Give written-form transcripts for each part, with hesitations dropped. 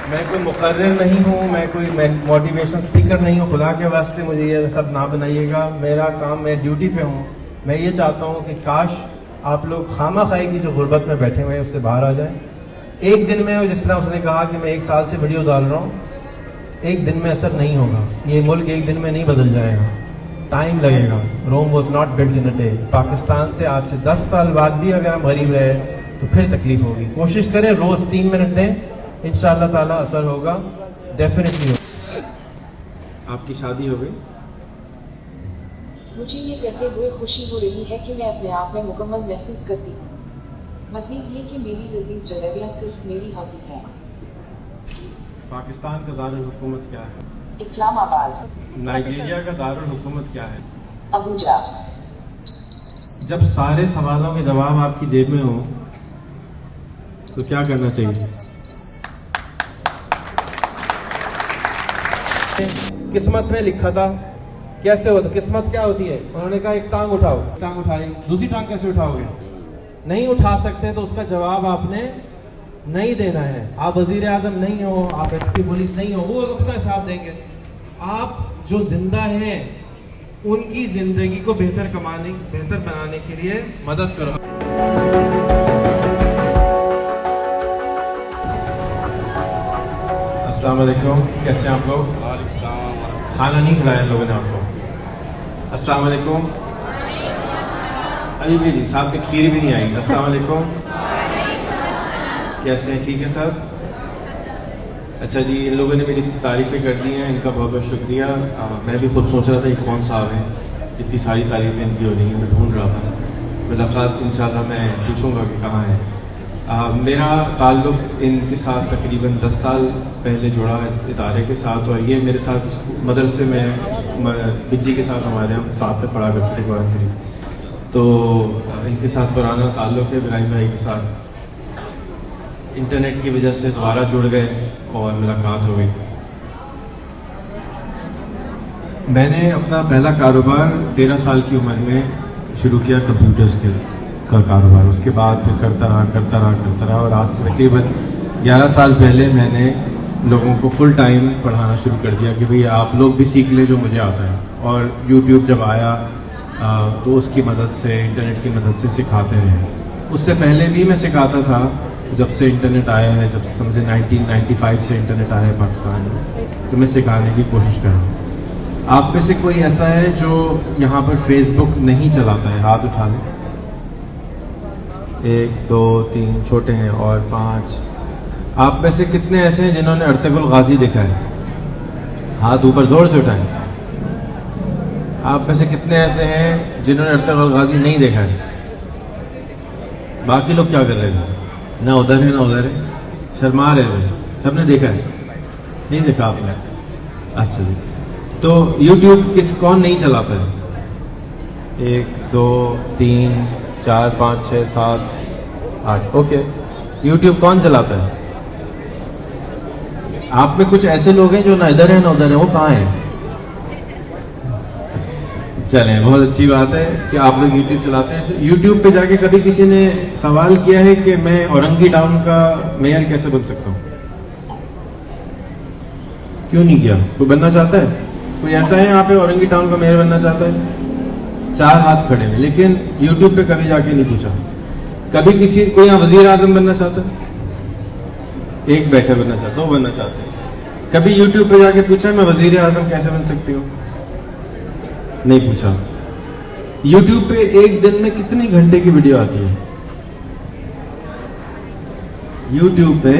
मैं कोई मुकर्रिर नहीं हूँ, मैं कोई मोटिवेशन स्पीकर नहीं हूँ। खुदा के वास्ते मुझे ये सब ना बनाइएगा। मेरा काम, मैं ड्यूटी पे हूँ। मैं ये चाहता हूँ कि काश आप लोग खामा खाई की जो गुर्बत में बैठे हुए हैं उससे बाहर आ जाएं। एक दिन में, जिस तरह उसने कहा कि मैं 1 साल से वीडियो डाल रहा हूँ, एक दिन में असर नहीं होगा। ये मुल्क एक दिन में नहीं बदल जाएगा, टाइम लगेगा। Rome was not built in a day. Pakistan से आज से 10 साल बाद भी अगर हम गरीब रहे तो फिर तकलीफ होगी। कोशिश करें, रोज 3 मिनट दें, इंशाअल्लाह ताला असर होगा, डेफिनेटली होगा। आपकी शादी हो गई? मुझे ये कहते हुए खुशी हो रही है कि मैं अपने आप में मुकम्मल महसूस करती हूँ। मज़ीद ये कि मेरी लजीज जलेबियाँ सिर्फ मेरी होती हैं। पाकिस्तान का दारुल हुकूमत क्या है? इस्लामाबाद। नाइजीरिया का दारुल हुकूमत क्या है? अबूजा। जब सारे सवालों के जवाब आपकी जेब में हो तो क्या करना चाहिए? किस्मत में लिखा था। कैसे होता? किस्मत क्या होती है? उन्होंने कहा एक टांग उठाओ, टांग उठा रही, दूसरी टांग कैसे उठाओगे? नहीं उठा सकते तो उसका जवाब आपने नहीं देना है। आप वजीर आजम नहीं हो, आप एसपी पुलिस नहीं हो, वो अपना हिसाब देंगे। आप जो जिंदा हैं उनकी जिंदगी को बेहतर बनाने के लिए मदद करो। अस्सलाम वालेकुम, कैसे हैं आप लोग? खाना नहीं खिलाया लोगों ने आपको? अस्सलाम वालेकुम। अभी भी नहीं, साथ में खीर भी नहीं आई। अस्सलाम वालेकुम, कैसे हैं? ठीक है सब? अच्छा जी, इन लोगों ने मेरी तारीफ़ें कर दी हैं, इनका बहुत बहुत शुक्रिया। मैं भी खुद सोच रहा था ये कौन साहब हैं, इतनी सारी तारीफ़ें इनकी हो रही हैं। मैं ढूंढ रहा था, मुलाकात इंशाल्लाह मैं पूछूंगा कि कहाँ है। मेरा ताल्लुक़ इनके साथ तकरीबन 10 साल पहले जुड़ा है, इस इदारे के साथ। और ये मेरे साथ मदरसे में बिज्जी के साथ हमारे यहाँ साथ में पढ़ा करते थे कुरान शरीफ। तो इनके साथ पुराना ताल्लुक़ है इब्राहिम भाई के साथ। इंटरनेट की वजह से दोबारा जुड़ गए और मुलाकात हो गई। मैंने अपना पहला कारोबार 13 साल की उम्र में शुरू किया, कंप्यूटर्स का कारोबार। उसके बाद फिर करता रहा और आज से तकरीबन 11 साल पहले मैंने लोगों को फुल टाइम पढ़ाना शुरू कर दिया कि भाई आप लोग भी सीख लें जो मुझे आता है। और यूट्यूब जब आया तो उसकी मदद से, इंटरनेट की मदद से सिखाते रहे। उससे पहले भी मैं सिखाता था, जब से इंटरनेट आया है, जब समझे 1995 से इंटरनेट आया है पाकिस्तान में, तो मैं सिखाने की कोशिश कर रहा हूँ। आप में से कोई ऐसा है जो यहाँ पर फेसबुक नहीं चलाता है? हाथ उठा लें। 1 2 3 छोटे हैं और 5। आप में से कितने ऐसे हैं जिन्होंने अर्तुगरुल गाजी देखा है? हाथ ऊपर जोर से उठाएं। आप में से कितने ऐसे हैं जिन्होंने अर्तुगरुल गाजी नहीं देखा है? बाकी लोग क्या कर रहे हैं? ना उधर है ना उधर है, शर्मा रहे थे। सबने देखा है? नहीं देखा आपने? अच्छा जी। तो YouTube कौन नहीं चलाता है? 1 2 3 4 5 6 7 8। ओके, YouTube कौन चलाता है? आप में कुछ ऐसे लोग हैं जो ना इधर है ना उधर है, वो कहाँ हैं? चलें, बहुत अच्छी बात है कि आप लोग YouTube चलाते हैं। तो YouTube पे जाके कभी किसी ने सवाल किया है कि मैं औरंगी टाउन का मेयर कैसे बन सकता हूँ? क्यों नहीं किया? कोई बनना चाहता है? कोई ऐसा है यहाँ पे औरंगी टाउन का मेयर बनना चाहता है? 4 हाथ खड़े हैं, लेकिन YouTube पे कभी जाके नहीं पूछा। कभी कोई यहाँ वजीर आजम बनना चाहता है? 1 बैठा बनना चाहता, 2 बनना चाहते हैं। कभी YouTube पे जाके पूछा मैं वजीर आजम कैसे बन सकती हूँ? नहीं पूछा। YouTube पे एक दिन में कितनी घंटे की वीडियो आती है? YouTube पे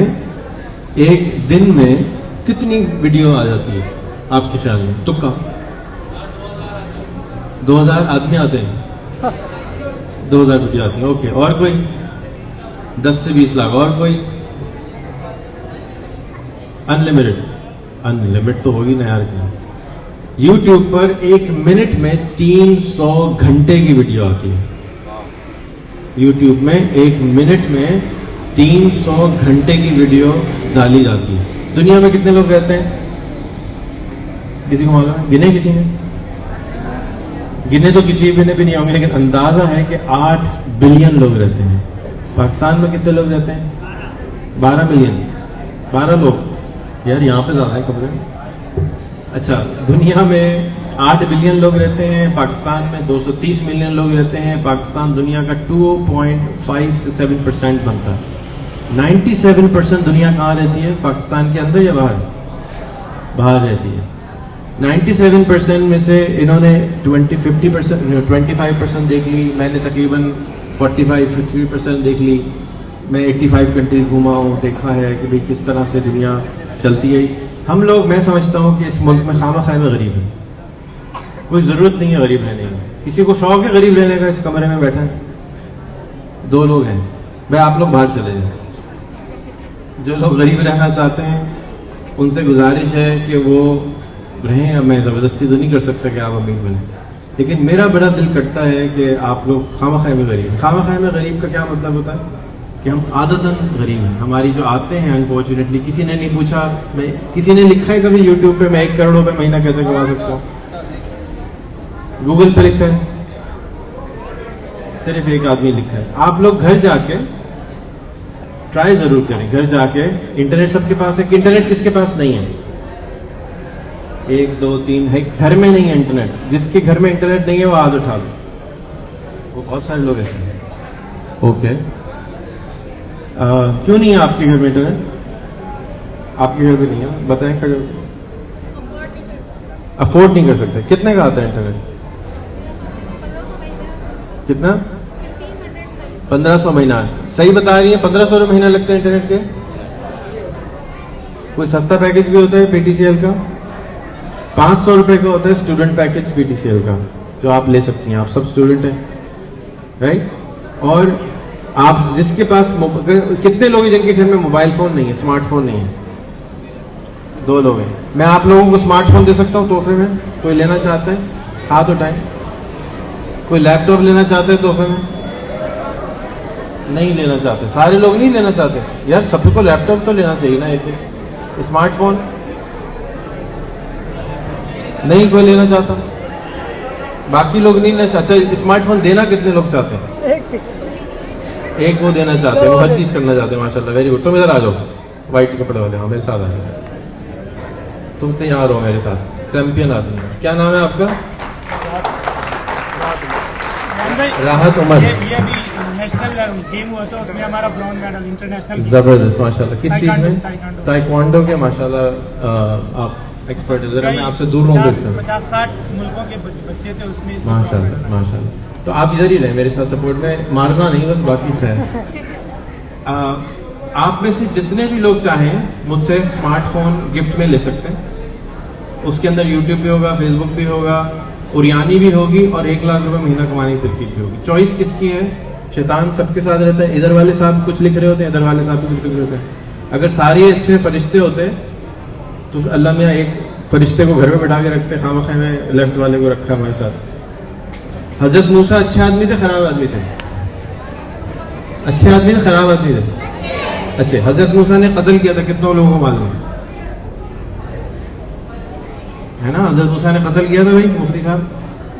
एक दिन में कितनी वीडियो आ जाती है आपके ख्याल में? तुक्का 2000 आदमी आते हैं, 2000 वीडियो आती है। ओके, और कोई? 10 से 20 लाख। और कोई? अनलिमिटेड तो होगी ना यार। YouTube पर 1 मिनट में 300 घंटे की वीडियो आती है। YouTube में 1 मिनट में 300 घंटे की वीडियो डाली जाती है। दुनिया में कितने लोग रहते हैं? किसी को मालूम है? गिने किसी ने? गिने तो किसी भी नहीं होंगे, लेकिन अंदाजा है कि 8 बिलियन लोग रहते हैं। पाकिस्तान में कितने लोग रहते हैं? 12 मिलियन। 12 लोग यार यहाँ पे ज़्यादा है कमरे। अच्छा, दुनिया में 8 बिलियन लोग रहते हैं, पाकिस्तान में 230 मिलियन लोग रहते हैं। पाकिस्तान दुनिया का 2.5 से 7% बनता है। 97% दुनिया कहाँ रहती है? पाकिस्तान के अंदर या बाहर? बाहर रहती है। 97% में से इन्होंने 25% देख ली, मैंने तकरीबन 45-50% देख ली। मैं 85 कंट्रीज घूमा हूँ, देखा है कि भाई किस तरह से दुनिया चलती है। हम लोग, मैं समझता हूँ कि इस मुल्क में खामा-खाए में गरीब है। कोई ज़रूरत नहीं है गरीब रहने की। किसी को शौक है गरीब रहने का? इस कमरे में बैठे 2 लोग हैं। भाई आप लोग बाहर चले जाए। जो लोग गरीब रहना चाहते हैं उनसे गुजारिश है कि वो रहें। अब मैं ज़बरदस्ती तो नहीं कर सकता कि आप अमीर बने, लेकिन मेरा बड़ा दिल करता है कि आप लोग खामा-खाए में गरीब। खामा-खाए में गरीब का क्या मतलब होता है? कि हम आदतन गरीब हैं। हमारी जो आते हैं अनफॉर्चुनेटली, किसी ने नहीं पूछा, मैं किसी ने लिखा है कभी यूट्यूब पे मैं 1 करोड़ रुपए महीना कैसे कमा सकता हूँ? गूगल पे लिखा है, सिर्फ एक आदमी लिखा है। आप लोग घर जाके ट्राई जरूर करें। घर जाके, इंटरनेट सबके पास है कि इंटरनेट किसके पास नहीं है? 1 2 3 है, घर में नहीं है इंटरनेट। जिसके घर में इंटरनेट नहीं है वो हाथ उठा लो। वो बहुत सारे लोग ऐसे हैं। ओके, क्यों नहीं है आपके घर में इंटरनेट? आपके घर में नहीं है, बताएं। अफोर्ड नहीं कर सकते। कितने का आता है इंटरनेट? कितना? 1500 महीना। सही बता रही है? 1500 रुपये महीना लगता है इंटरनेट के। कोई सस्ता पैकेज भी होता है पीटीसीएल का, 500 रुपए का होता है स्टूडेंट पैकेज पीटीसीएल का, जो आप ले सकती हैं। आप सब स्टूडेंट हैं, राइट? और आप जिसके पास कितने लोग हैं जिनके घर में मोबाइल फोन नहीं है, स्मार्टफोन नहीं है? 2 लोग हैं। मैं आप लोगों को स्मार्टफोन दे सकता हूँ तोहफे में। कोई लेना चाहता है? हाथ उठाएं। कोई लैपटॉप लेना चाहते हैं तोहफे में? नहीं लेना चाहते। सारे लोग नहीं लेना चाहते। यार सबको लैपटॉप तो लेना चाहिए ना। एक स्मार्टफोन नहीं कोई लेना चाहता, बाकी लोग नहीं लेना चाहते। स्मार्टफोन देना कितने लोग चाहते हैं? एक वो देना चाहते हैं, वो हर चीज करना चाहते हैं। माशाल्लाह, वेरी गुड। तुम इधर आ जाओ, व्हाइट कपड़े वाले। हाँ, मेरे साथ आ जाओ। तुम तैयार हो मेरे साथ, चैंपियन आदमी। क्या नाम है आपका? राहत उमर। ये भी नेशनल गेम हुआ था, उसमें हमारा ब्रॉन्ज मेडल इंटरनेशनल। जबरदस्त, माशाल्लाह। किस चीज में? ताइक्वांडो के। माशाल्लाह, आप एक्सपर्ट है। जरा मैं आपसे दूर रहूंगा। 50-60 मुल्कों के बच्चे थे उसमें। माशाल्लाह, माशाल्लाह। तो आप इधर ही रहे मेरे साथ सपोर्ट में, मारना नहीं बस, बाकी है। आप में से जितने भी लोग चाहें मुझसे स्मार्टफोन गिफ्ट में ले सकते हैं। उसके अंदर यूट्यूब भी होगा, फेसबुक भी होगा, उरियानी भी होगी और 1 लाख रुपए महीना कमाने की तरकीब भी होगी। चॉइस किसकी है? शैतान सबके साथ रहता है। इधर वाले साहब कुछ लिख रहे होते हैं, इधर वाले साहब भी कुछ लिख रहे होते हैं। अगर सारे अच्छे फरिश्ते होते तो अल्लाह मियाँ एक फरिश्ते को घर में बैठा के रखते, खामखाए में लेफ्ट वाले को रखा हमारे साथ। हजरत मूसा अच्छे आदमी थे, खराब आदमी थे? अच्छे आदमी थे, खराब आदमी थे? अच्छे। हजरत मूसा ने कत्ल किया था, कितनों लोगों को मालूम है ना? हजरत मूसा ने कत्ल किया था भाई, मुफ्ती साहब।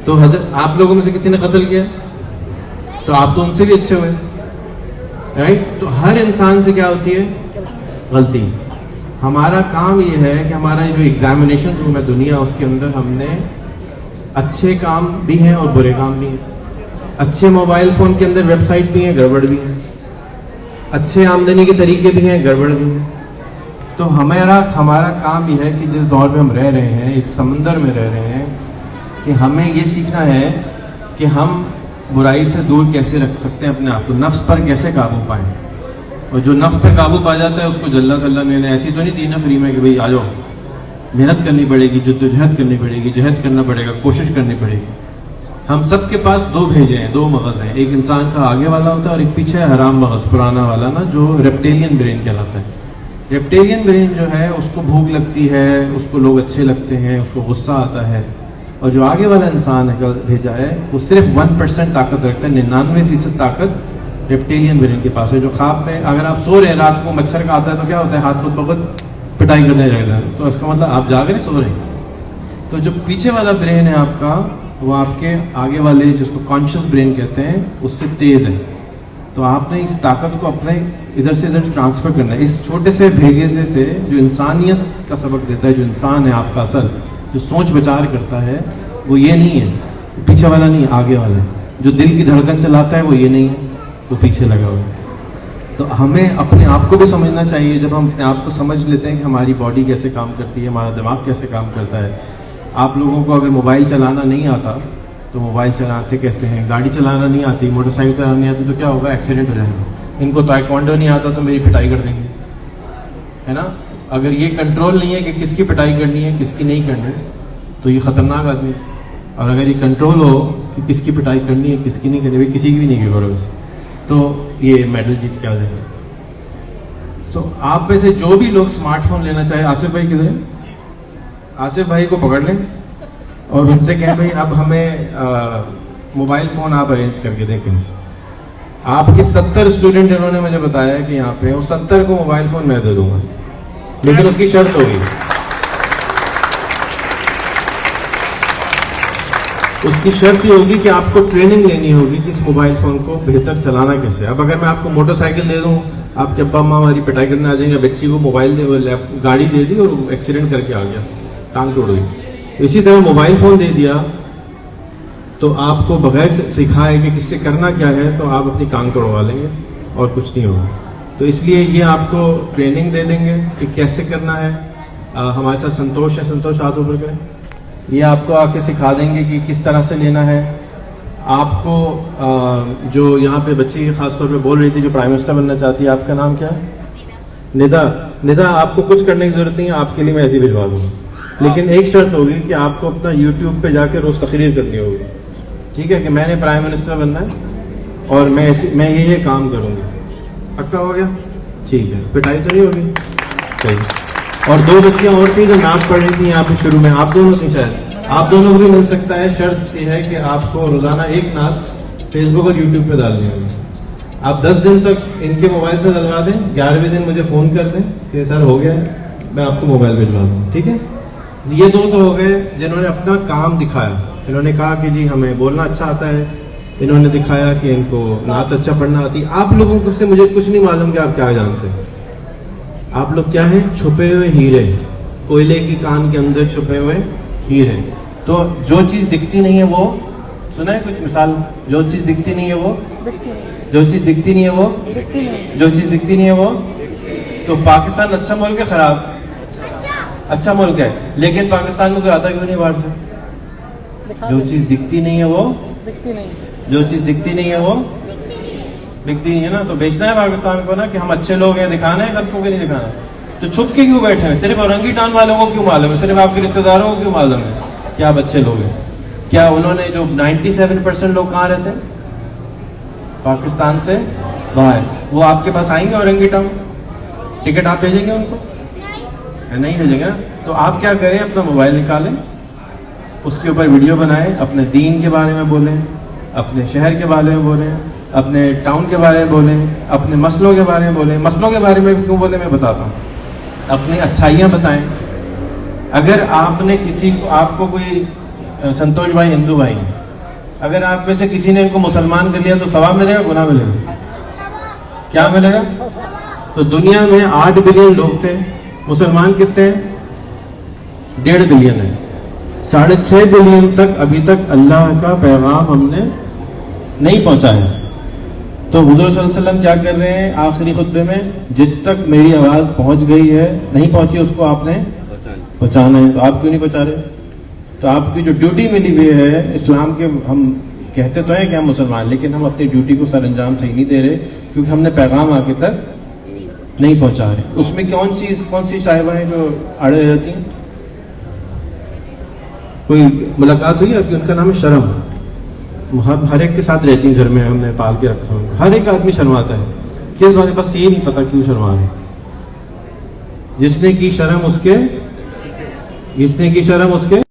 तो हजरत आप लोगों में से किसी ने कत्ल किया तो आप तो उनसे भी अच्छे हुए, राइट? तो हर इंसान से क्या होती है? गलती। हमारा काम ये है कि हमारा जो एग्जामिनेशन रूम है दुनिया, उसके अंदर हमने अच्छे काम भी हैं और बुरे काम भी हैं। अच्छे मोबाइल फ़ोन के अंदर वेबसाइट भी हैं, गड़बड़ भी है। अच्छे आमदनी के तरीके भी हैं, गड़बड़ भी है। तो हमारा काम ये है कि जिस दौर में हम रह रहे हैं, एक समंदर में रह रहे हैं, कि हमें ये सीखना है कि हम बुराई से दूर कैसे रख सकते हैं अपने आप को, नफ्स पर कैसे काबू पाएं। और जो नफ्स पर काबू पा जाता है उसको जल्ला तल्ला ने ऐसी तो नहीं दी ना फ्री में कि भाई आ जाओ। मेहनत करनी पड़ेगी, जद्दोजहद करनी पड़ेगी, जहद करना पड़ेगा, कोशिश करनी पड़ेगी। हम सब के पास 2 भेजे हैं, 2 मगज़ हैं। एक इंसान का आगे वाला होता है और एक पीछे हराम मगज़, पुराना वाला ना, जो रेप्टेलियन ब्रेन कहलाता है। रेप्टेलियन ब्रेन जो है उसको भूख लगती है, उसको लोग अच्छे लगते हैं, उसको गुस्सा आता है। और जो आगे वाला इंसान है भेजा है वो सिर्फ 1% ताकत रखता है। 99% ताकत रेप्टेलियन ब्रेन के पास है। जो ख्वाब में अगर आप सो रहे हैं, रात को मच्छर का आता है तो क्या होता है? हाथ खुद ब खुद पिटाई करने लगता है। तो इसका मतलब आप जाग रहे, सो रहे हैं। तो जो पीछे वाला ब्रेन है आपका, वो आपके आगे वाले जिसको कॉन्शियस ब्रेन कहते हैं उससे तेज है। तो आपने इस ताकत को अपने इधर से इधर ट्रांसफ़र करना है। इस छोटे से भेगे से जो इंसानियत का सबक देता है, जो इंसान है आपका असल, जो सोच विचार करता है, वो ये नहीं है, पीछे वाला नहीं, आगे वाला है। जो दिल की धड़कन चलाता है वो ये नहीं है, वो पीछे लगा हुआ है। तो हमें अपने आप को भी समझना चाहिए। जब हम अपने आप को समझ लेते हैं कि हमारी बॉडी कैसे काम करती है, हमारा दिमाग कैसे काम करता है। आप लोगों को अगर मोबाइल चलाना नहीं आता तो मोबाइल चलाते कैसे हैं, गाड़ी चलाना नहीं आती, मोटरसाइकिल चलाना नहीं आती, तो क्या होगा, एक्सीडेंट हो जाएगा। इनको ताइक्वांडो नहीं आता तो मेरी पिटाई कर देंगे, है ना। अगर ये कंट्रोल नहीं है कि किसकी पिटाई करनी है किसकी नहीं करनी, तो ये खतरनाक आदमी है। और अगर ये कंट्रोल हो कि किसकी पिटाई करनी है किसकी नहीं करनी, भाई किसी की भी नहीं करोगे, तो ये मेडल जीत के आ जाएगा। सो आप में से जो भी लोग स्मार्टफोन लेना चाहे, आसिफ भाई किधर है, आसिफ भाई को पकड़ लें और उनसे कहें भाई अब हमें मोबाइल फ़ोन आप अरेंज करके दें कहीं से। आपके 70 स्टूडेंट इन्होंने मुझे बताया कि यहाँ पे, और 70 को मोबाइल फ़ोन मैं दे दूंगा, लेकिन उसकी शर्त होगी, उसकी शर्त ये होगी कि आपको ट्रेनिंग लेनी होगी कि इस मोबाइल फ़ोन को बेहतर चलाना कैसे है। अब अगर मैं आपको मोटरसाइकिल दे दूँ, आपके अब्बा अम्मा हमारी पिटाई करने आ जाएंगे, बच्ची को मोबाइल दे, गाड़ी दे दी और एक्सीडेंट करके आ गया, टांग तोड़ गई। इसी तरह मोबाइल फ़ोन दे दिया तो आपको बगैर सिखाए कि किससे करना क्या है, तो आप अपनी टांग तोड़वा लेंगे और कुछ नहीं होगा। तो इसलिए ये आपको ट्रेनिंग दे देंगे कि कैसे करना है। हमारे साथ संतोष है, संतोष हाथ ऊपर करें। ये आपको आके सिखा देंगे कि किस तरह से लेना है। आपको जो यहाँ पे बच्ची खासतौर पे बोल रही थी जो प्राइम मिनिस्टर बनना चाहती है, आपका नाम क्या है? निदा। निदा, आपको कुछ करने की जरूरत नहीं है, आपके लिए मैं ऐसे ही भिजवा दूंगा, लेकिन एक शर्त होगी कि आपको अपना यूट्यूब पे जाके रोज तकरीर करनी होगी, ठीक है, कि मैंने प्राइम मिनिस्टर बनना है और मैं ये काम करूँगी। पक्का हो गया? ठीक है, पिटाई तो नहीं होगी? सही। और दो बच्चियां और थी जो नाच पढ़ रही थी यहाँ पे शुरू में, आप दोनों थी शायद, आप दोनों को भी मिल सकता है। शर्त ये है कि आपको रोजाना एक नाच फेसबुक और यूट्यूब पे डालनी होगी। आप 10 दिन तक इनके मोबाइल से डलवा दें, 11वें दिन मुझे फ़ोन कर दें कि सर हो गया है, मैं आपको मोबाइल भिजवा दूँ, ठीक है। ये दो तो हो गए जिन्होंने अपना काम दिखाया। इन्होंने कहा कि जी हमें बोलना अच्छा आता है, इन्होंने दिखाया कि इनको नात अच्छा पढ़ना आती है। आप लोगों को से मुझे कुछ नहीं मालूम कि आप क्या जानते हैं। आप लोग क्या हैं? छुपे हुए हीरे, कोयले की कान के अंदर छुपे हुए हीरे। तो जो चीज़ दिखती नहीं है वो, सुना है कुछ मिसाल, जो चीज़ दिखती नहीं है वो, जो चीज़ दिखती नहीं है वो, जो चीज़ दिखती नहीं है वो। तो पाकिस्तान अच्छा मुल्क है खराब? अच्छा मुल्क है, लेकिन पाकिस्तान में कोई आता क्यों नहीं बाहर से? जो चीज़ दिखती नहीं है वो बिकती नहीं, जो चीज़ दिखती नहीं है वो बिकती नहीं है ना। तो बेचना है पाकिस्तान को ना कि हम अच्छे लोग हैं, दिखाना है सबको कि नहीं दिखाना। तो छुप के क्यों बैठे हैं? सिर्फ औरंगीटान वालों को क्यों मालूम है? सिर्फ आपके रिश्तेदारों को क्यों मालूम है कि आप अच्छे लोग हैं? क्या उन्होंने, जो 97% लोग कहाँ रहते हैं? पाकिस्तान से बाहर, वो आपके पास आएंगे औरंगीटान? टिकट आप भेजेंगे उनको? नहीं भेजेंगे ना। तो आप क्या करें, अपना मोबाइल निकालें, उसके ऊपर वीडियो बनाएं, अपने दीन के बारे में बोलें, अपने शहर के बारे में बोलें, अपने टाउन के बारे में बोलें, अपने मसलों के बारे में बोलें। मसलों के बारे में क्यों बोले मैं बताता हूँ। अपनी अच्छाइयाँ बताएं। अगर आपने किसी को, आपको कोई, संतोष भाई हिंदू भाई हैं, अगर आप में से किसी ने इनको मुसलमान कर लिया तो सवाब मिलेगा, गुनाह मिलेगा? क्या मिलेगा? तो दुनिया में 8 बिलियन लोग थे, मुसलमान कितने हैं? 1.5 बिलियन है। 6.5 बिलियन तक अभी तक अल्लाह का पैगाम हमने नहीं पहुंचाया। तो हुजूर सल्लल्लाहु अलैहि वसल्लम क्या कर रहे हैं आखिरी खुतबे में? जिस तक मेरी आवाज़ पहुंच गई है, नहीं पहुंची उसको आपने पहुंचाना है। तो आप क्यों नहीं पहुंचा रहे? तो आपकी जो ड्यूटी मिली हुई है इस्लाम के, हम कहते तो हैं कि हम मुसलमान, लेकिन हम अपनी ड्यूटी को सर अंजाम सही नहीं दे रहे, क्योंकि हमने पैगाम आगे तक नहीं पहुंचा रहे। उसमें कौन सी साहिबाएं जो आड़े हो जाती हैं? कोई मुलाकात हुई आपकी? उनका नाम है शर्म। हर एक के साथ रहती हैं घर में, हमने पाल के रखा है। हर एक आदमी शर्माता है, किस बात? बस ये नहीं पता क्यों शर्मा रहे। जिसने की शर्म उसके, जिसने की शर्म उसके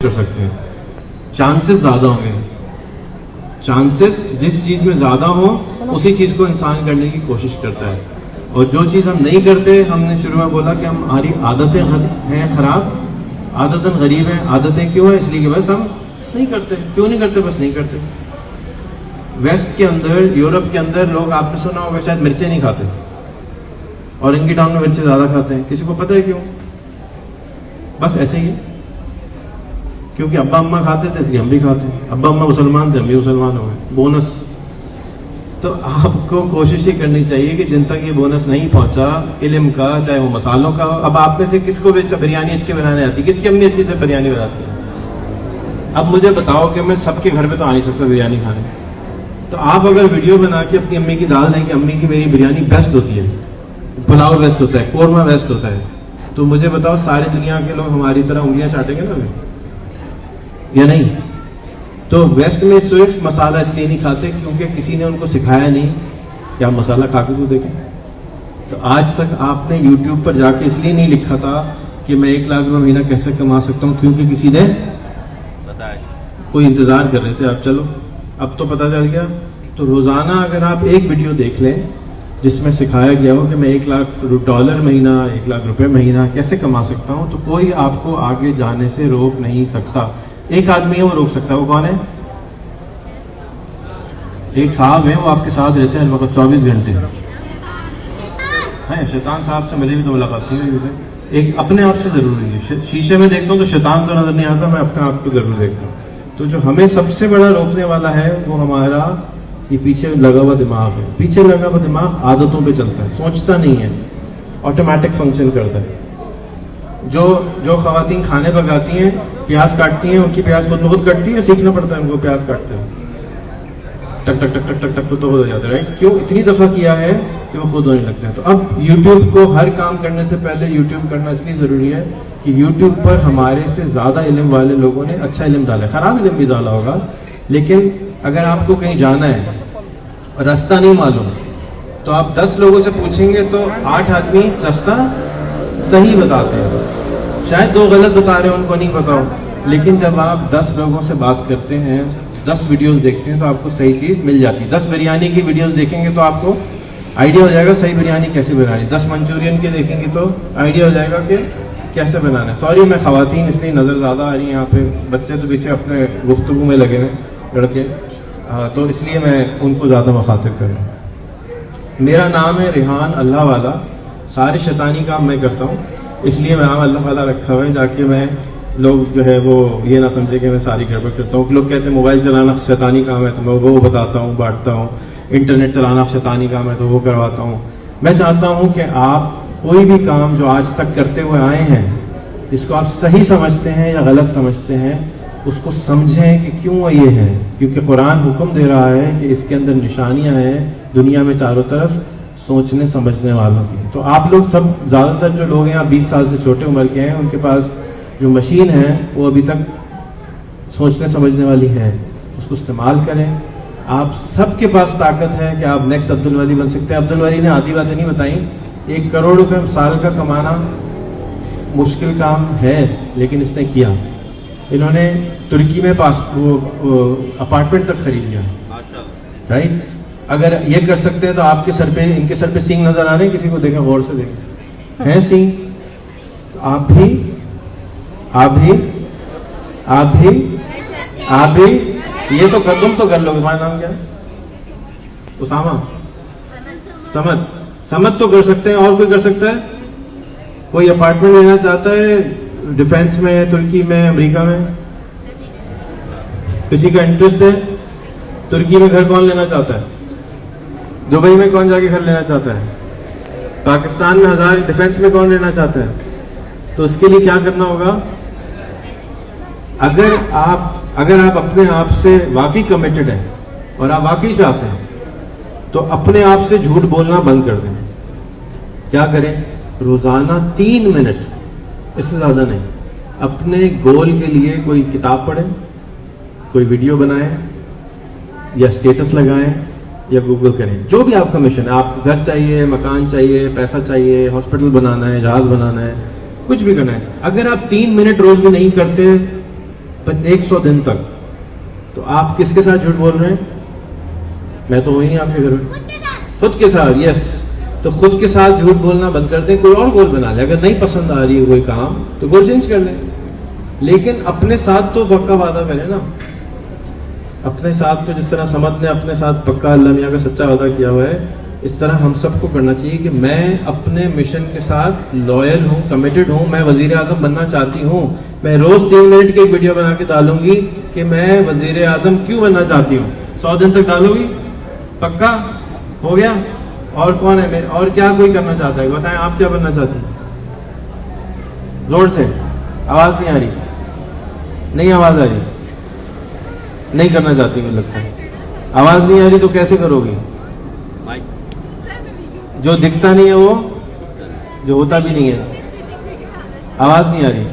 कर सकते हैं, चांसेस ज्यादा होंगे। चांसेस जिस चीज में ज्यादा हो उसी चीज को इंसान करने की कोशिश करता है, और जो चीज हम नहीं करते, हमने शुरू में बोला कि हमारी आदतें हैं खराब, आदतन गरीब हैं। आदतें क्यों है? इसलिए कि बस हम नहीं करते। क्यों नहीं करते? बस नहीं करते। वेस्ट के अंदर, यूरोप के अंदर लोग, आपने सुना होगा शायद, मिर्चें नहीं खाते, और इनकी टाउन में मिर्चें ज्यादा खाते हैं। किसी को पता है क्यों? बस ऐसे ही है, क्योंकि अब्बा अम्मा खाते थे इसलिए हम भी खाते हैं। अब्बा अम्मा मुसलमान थे, हम भी मुसलमान हो गए। बोनस। तो आपको कोशिश ही करनी चाहिए कि जिन तक ये बोनस नहीं पहुंचा इल्म का, चाहे वो मसालों का हो। अब आप में से किसको बिरयानी अच्छी बनाने आती है? किसकी अम्मी अच्छी से बिरयानी बनाती है? अब मुझे बताओ कि मैं सबके घर पे तो आ नहीं सकता बिरयानी खाने। तो आप अगर वीडियो बना के अपनी अम्मी की दाल दें कि अम्मी की मेरी बिरयानी बेस्ट होती है, पुलाव बेस्ट होता है, कोरमा बेस्ट होता है, तो मुझे बताओ सारी दुनिया के लोग हमारी तरह उंगलियां चाटेंगे ना या नहीं? तो वेस्ट में सिर्फ मसाला इसलिए नहीं खाते क्योंकि किसी ने उनको सिखाया नहीं कि आप मसाला खा के तो देखें। तो आज तक आपने YouTube पर जाके इसलिए नहीं लिखा था कि मैं 1 लाख रुपए महीना कैसे कमा सकता हूं, क्योंकि किसी ने बताया, कोई इंतजार कर रहे थे। अब चलो, अब तो पता चल गया। तो रोजाना अगर आप एक वीडियो देख लें जिसमें सिखाया गया हो कि मैं $1 लाख महीना, 1 लाख रुपए महीना कैसे कमा सकता हूं, तो कोई आपको आगे जाने से रोक नहीं सकता। एक आदमी है वो रोक सकता है। वो कौन है? एक साहब है, वो आपके साथ रहते हैं मतलब 24 घंटे हैं। शैतान साहब से मेरी भी तो मुलाकात नहीं हुई। एक अपने आप से जरूरी है। शीशे में देखता हूँ तो शैतान तो नजर नहीं आता, मैं अपने आप को जरूर देखता हूँ। तो जो हमें सबसे बड़ा रोकने वाला है वो हमारा ये पीछे लगा हुआ दिमाग है। पीछे लगा हुआ दिमाग आदतों पे चलता है, सोचता नहीं है, ऑटोमेटिक फंक्शन करता है। जो खवातीन खाने पकाती हैं, प्याज काटती हैं, उनकी प्याज खुद ब खुद कटती है, सीखना पड़ता है उनको प्याज काटते हैं। टक टक टक टक टक टक तो हो जाता है, राइट? क्यों? इतनी दफा किया है कि वो खुद होने लगता है। तो अब YouTube को हर काम करने से पहले YouTube करना इसलिए जरूरी है कि YouTube पर हमारे से ज्यादा इल्म वाले लोगों ने अच्छा इल्म डाला है। खराब इल्म भी डाला होगा, लेकिन अगर आपको कहीं जाना है और रास्ता नहीं मालूम, तो आप 10 लोगों से पूछेंगे तो 8 आदमी रास्ता सही बताते हैं, शायद 2 गलत बता रहे हो, उनको नहीं पता हो। लेकिन जब आप 10 लोगों से बात करते हैं, 10 वीडियोस देखते हैं, तो आपको सही चीज मिल जाती है। 10 बिरयानी की वीडियोस देखेंगे तो आपको आइडिया हो जाएगा सही बिरयानी कैसे बनानी। 10 मंचूरियन के देखेंगे तो आइडिया हो जाएगा कि कैसे बनाना है। सॉरी, मैं खवातीन इसलिए नजर ज्यादा आ रही है यहाँ पे, बच्चे तो पीछे अपने गुफ्तगू में लगे हुए लड़के, तो इसलिए मैं उनको ज्यादा मुखातिब कर रहा हूँ। मेरा नाम है रिहान अल्लाह वाला, सारे शैतानी काम मैं करता हूँ, इसलिए मैं नाम अल्लाह वाला रखा हुआ है, जाके मैं लोग जो है वो ये ना समझे कि मैं सारी गड़बड़ करता हूँ। लोग कहते हैं मोबाइल चलाना शैतानी काम है, तो मैं वो बताता हूँ, बांटता हूँ। इंटरनेट चलाना शैतानी काम है, तो वो करवाता हूँ। मैं चाहता हूँ कि आप कोई भी काम जो आज तक करते हुए आए हैं, इसको आप सही समझते हैं या गलत समझते हैं, उसको समझें कि क्यों ये है। क्योंकि कुरान हुक्म दे रहा है कि इसके अंदर निशानियां हैं दुनिया में चारों तरफ सोचने समझने वालों की। तो आप लोग सब, ज्यादातर जो लोग हैं 20 साल से छोटे उम्र के हैं, उनके पास जो मशीन है वो अभी तक सोचने समझने वाली है, उसको इस्तेमाल करें। आप सबके पास ताकत है कि आप नेक्स्ट अब्दुल वली बन सकते हैं। अब्दुल वली ने आधी बातें नहीं बताई। 1 करोड़ रुपए साल का कमाना मुश्किल काम है, लेकिन इसने किया। इन्होंने तुर्की में अपार्टमेंट तक खरीद लिया, राइट? अगर ये कर सकते हैं तो आपके सर पे, इनके सर पे सींग नजर आ रहे हैं? किसी को देखें, गौर से देखें, है सींग? तो आप भी ये तो तुम तो कर लोगे। तुम्हारा नाम क्या है? उसामा? समद तो कर सकते हैं। और कोई कर सकता है? कोई अपार्टमेंट लेना चाहता है डिफेंस में, तुर्की में, अमेरिका में? किसी का इंटरेस्ट है? तुर्की में घर कौन लेना चाहता है? दुबई में कौन जाके घर लेना चाहता है? पाकिस्तान में 1000 डिफेंस में कौन लेना चाहता है? तो उसके लिए क्या करना होगा? अगर आप अपने आप से वाकई कमिटेड हैं और आप वाकई चाहते हैं, तो अपने आप से झूठ बोलना बंद कर दें। क्या करें? रोजाना 3 मिनट, इससे ज्यादा नहीं, अपने गोल के लिए कोई किताब पढ़ें, कोई वीडियो बनाएं, या स्टेटस लगाएं, या गूगल करें। जो भी आपका मिशन है, आप घर चाहिए, मकान चाहिए, पैसा चाहिए, हॉस्पिटल बनाना है, जहाज बनाना है, कुछ भी करना है, अगर आप 3 मिनट रोज भी नहीं करते 100 दिन तक, तो आप किसके साथ झूठ बोल रहे हैं? मैं तो वही नहीं आपके घर में, खुद के साथ। यस, तो खुद के साथ झूठ बोलना बंद कर दें, कोई और गोल बना ले। अगर नहीं पसंद आ रही है कोई काम तो गोल चेंज कर लें, लेकिन अपने साथ तो पक्का वादा करें ना। अपने साथ तो जिस तरह समद ने अपने साथ पक्का अल्लाह मियां का सच्चा वादा किया हुआ है, इस तरह हम सबको करना चाहिए कि मैं अपने मिशन के साथ लॉयल हूँ, कमिटेड हूँ, मैं वजीर आजम बनना चाहती हूँ। मैं रोज 3 मिनट की एक वीडियो बना के डालूंगी कि मैं वजीर आजम क्यों बनना चाहती हूँ। 100 दिन तक डालूंगी, पक्का हो गया। और कौन है मेरे, और क्या कोई करना चाहता है? बताएं आप क्या बनना चाहते हैं? जोर से, आवाज नहीं आ रही, नहीं आवाज आ रही, नहीं करना चाहती मुझे लगता है। आवाज नहीं आ रही तो कैसे करोगी? जो दिखता नहीं है वो, जो होता भी नहीं है। आवाज नहीं आ रही,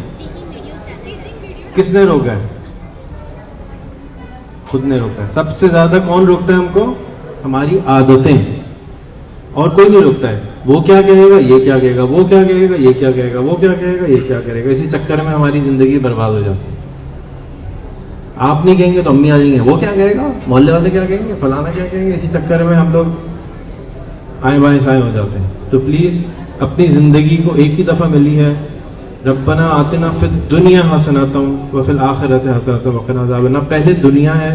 किसने रोका है? खुद ने रोका है। सबसे ज्यादा कौन रोकता है हमको? हमारी आदतें, और कोई नहीं रोकता है। वो क्या कहेगा, ये क्या कहेगा, वो क्या कहेगा, ये क्या कहेगा, वो क्या कहेगा, ये क्या करेगा। इसी चक्कर में हमारी जिंदगी बर्बाद हो जाती है। आप नहीं कहेंगे तो अम्मी आ जाएंगे, वो क्या कहेगा, मोहल्ले वाले क्या कहेंगे, फलाना क्या कहेंगे। इसी चक्कर में हम लोग आए बाएं साए हो जाते हैं। तो प्लीज अपनी जिंदगी को एक ही दफा मिली है, रब्बना आतिना फिद दुनिया हसनतम व फिल आखिरत हसनतम व क़िना अज़ाबन नार। पहले दुनिया है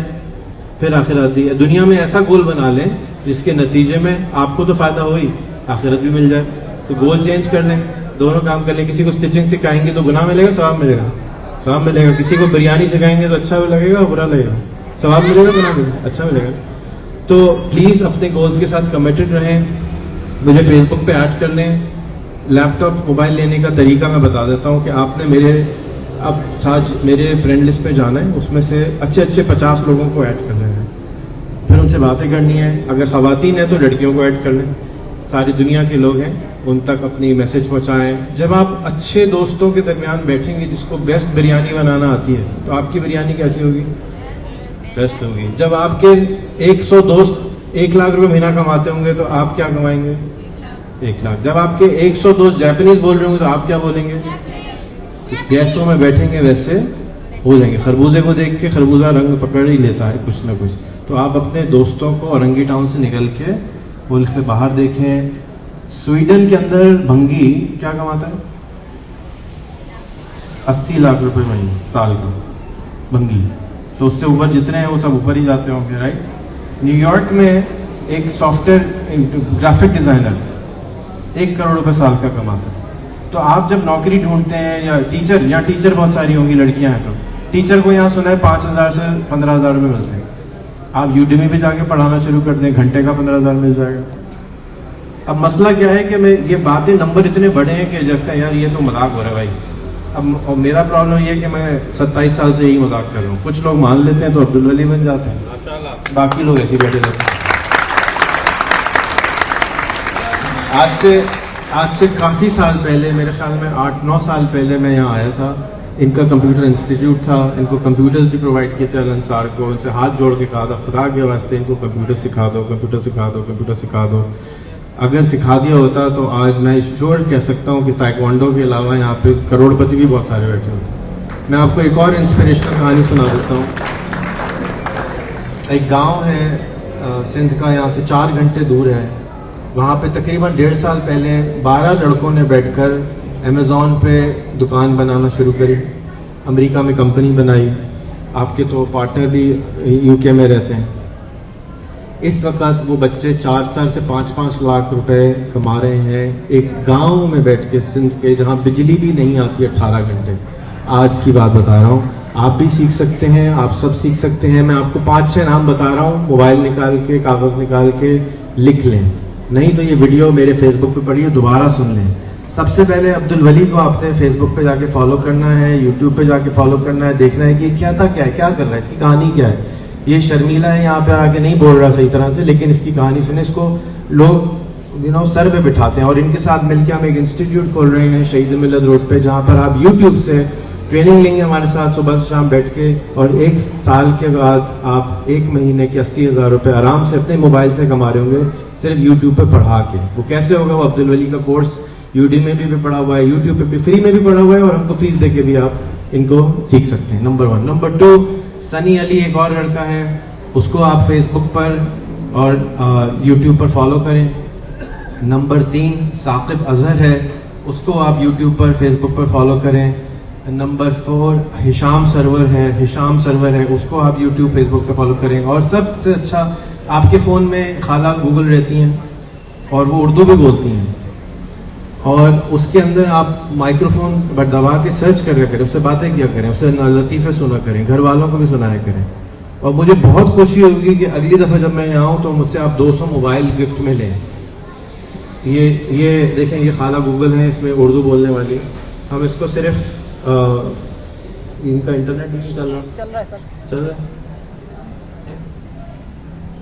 फिर आखिरत है। दुनिया में ऐसा गोल बना लें जिसके नतीजे में आपको तो फायदा हो ही, आखिरत भी मिल जाए। तो गोल चेंज कर लें, दोनों काम कर लें। किसी को स्टिचिंग सिखाएंगे तो गुनाह मिलेगा, सवाब मिलेगा, सवाब मिलेगा। किसी को बिरयानी सिखाएंगे तो अच्छा लगेगा, बुरा लगेगा, सवाब मिलेगा, गुनाह मिलेगा, अच्छा मिलेगा। तो प्लीज अपने गोल्स के साथ कमिटेड रहें। मुझे फेसबुक पे ऐड कर लें। लैपटॉप मोबाइल लेने का तरीका मैं बता देता हूँ कि आपने मेरे फ्रेंड लिस्ट पे जाना है, उसमें से अच्छे 50 लोगों को ऐड कर लेना है, फिर उनसे बातें करनी है। अगर खवातीन है तो लड़कियों को ऐड कर लें, सारी दुनिया के लोग हैं, उन तक अपनी मैसेज पहुंचाएं। जब आप अच्छे दोस्तों के दरमियान बैठेंगे जिसको बेस्ट बिरयानी बनाना आती है, तो आपकी बिरयानी कैसी होगी? बेस्ट होगी। जब आपके 100 दोस्त 1 लाख रुपए महीना कमाते होंगे तो आप क्या कमाएंगे? 1 लाख। जब आपके 100 दोस्त जापानीज बोल रहे होंगे तो आप क्या बोलेंगे? जैसों में बैठेंगे वैसे हो जाएंगे। खरबूजे को देख के खरबूजा रंग पकड़ ही लेता है कुछ ना कुछ। तो आप अपने दोस्तों को औरंगी टाउन से निकल के मुल्क से बाहर देखें। स्वीडन के अंदर भंगी क्या कमाता है? 80 लाख रुपए महीने साल का भंगी। तो उससे ऊपर जितने हैं वो सब ऊपर ही जाते होंगे, राइट। न्यूयॉर्क में एक सॉफ्टवेयर ग्राफिक डिजाइनर 1 करोड़ रुपए साल का कमाता है। तो आप जब नौकरी ढूंढते हैं, या टीचर बहुत सारी होंगी लड़कियां हैं, तो टीचर को यहाँ सुना है 5,000 से 15,000 रुपए मिलते हैं। आप यूडेमी पे जाके पढ़ाना शुरू कर दें, घंटे का 15,000 मिल जाएगा। अब मसला क्या है कि मैं ये बातें नंबर इतने बड़े हैं कि लगता है यार ये तो मजाक हो रहा है भाई। अब और मेरा प्रॉब्लम ये है कि मैं 27 साल से यही मजाक कर रहा हूँ। कुछ लोग मान लेते हैं तो अब्दुल वली बन जाते हैं, बाकी लोग ऐसे बैठे रहते हैं। आज से काफ़ी साल पहले, मेरे ख्याल में 8-9 साल पहले मैं यहाँ आया था। इनका कंप्यूटर इंस्टीट्यूट था, इनको कंप्यूटर्स भी प्रोवाइड किए थे अल अंसार को। उनसे हाथ जोड़ के कहा था खुदा के वास्ते इनको कंप्यूटर सिखा दो, कंप्यूटर सिखा दो, कंप्यूटर सिखा दो। अगर सिखा दिया होता तो आज मैं श्योर कह सकता हूँ कि ताइक्वांडो के अलावा यहाँ पे करोड़पति भी बहुत सारे बैठे होते। मैं आपको एक और इंस्पिरेशनल कहानी सुना देता हूँ। एक गाँव है सिंध का, यहाँ से 4 घंटे दूर है। वहाँ पे तकरीबन 1.5 साल पहले 12 लड़कों ने बैठकर अमेज़ॉन पे दुकान बनाना शुरू करी। अमेरिका में कंपनी बनाई। आपके तो पार्टनर भी यूके में रहते हैं। इस वक्त वो बच्चे 4 साल से 5-5 लाख रुपए कमा रहे हैं एक गांव में बैठ के, सिंध के, जहां बिजली भी नहीं आती 18 घंटे। आज की बात बता रहा हूँ, आप भी सीख सकते हैं, आप सब सीख सकते हैं। मैं आपको 5-6 नाम बता रहा हूँ, मोबाइल निकाल के, कागज़ निकाल के लिख लें, नहीं तो ये वीडियो मेरे फेसबुक पे पढ़िए, दोबारा सुन लें। सबसे पहले अब्दुल वली को आपने फेसबुक पे जाके फॉलो करना है, यूट्यूब पे जाके फॉलो करना है, देखना है कि क्या था, क्या है, क्या कर रहा है, इसकी कहानी क्या है। ये शर्मीला है, यहाँ पे आके नहीं बोल रहा सही तरह से, लेकिन इसकी कहानी सुने। इसको लोग सर पे बिठाते हैं। और इनके साथ मिलकर हम एक इंस्टीट्यूट खोल रहे हैं शहीद मिलत रोड पे, जहाँ पर आप यूट्यूब से ट्रेनिंग लेंगे हमारे साथ सुबह से शाम बैठ के। और 1 साल के बाद आप 1 महीने के 80,000 रुपये आराम से अपने मोबाइल से कमा रहे होंगे, सिर्फ यूट्यूब पे पढ़ा के। वो कैसे होगा? वो अब्दुल वली का कोर्स यूडी में भी पढ़ा हुआ है, यूट्यूब पे भी फ्री में भी पढ़ा हुआ है, और हमको फीस दे के भी आप इनको सीख सकते हैं। नंबर 1। नंबर 2, सनी अली एक और लड़का है, उसको आप फेसबुक पर और यूट्यूब पर फॉलो करें। नंबर 3, साकिब अजहर है, उसको आप यूट्यूब पर फेसबुक पर फॉलो करें। नंबर 4, हिशाम सरवर है, उसको आप यूट्यूब फेसबुक पर फॉलो करें। और सबसे अच्छा, आपके फ़ोन में खाला गूगल रहती हैं और वो उर्दू भी बोलती हैं, और उसके अंदर आप माइक्रोफोन पर दबा के सर्च करके करें, उससे बातें किया करें, उससे लतीफ़े सुना करें, घर वालों को भी सुनाया करें। और मुझे बहुत खुशी होगी कि अगली दफ़ा जब मैं यहाँ आऊँ तो मुझसे आप 200 मोबाइल गिफ्ट में लें। ये देखें, ये खाला गूगल है, इसमें उर्दू बोलने वाली। हम इसको सिर्फ इनका इंटरनेट नहीं चल रहा है सर, चल रहा है,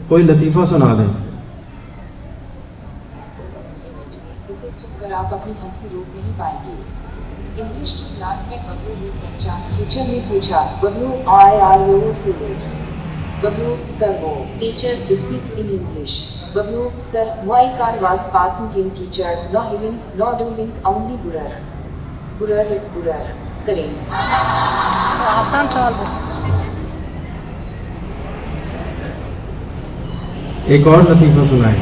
कोई लतीफ़ा सुना दें। इसे सुनकर आप अपनी हंसी रोक नहीं पाएंगे। इंग्लिश की क्लास में बबलू ने पहचान टीचर ने पूछा, Bablu I are you student? Bablu sir वो teacher speak in English. Bablu sir my car was passing in teacher no heaving no doing only burr करें। आसान सवाल पूछो। एक और लतीफ़ा सुनाए।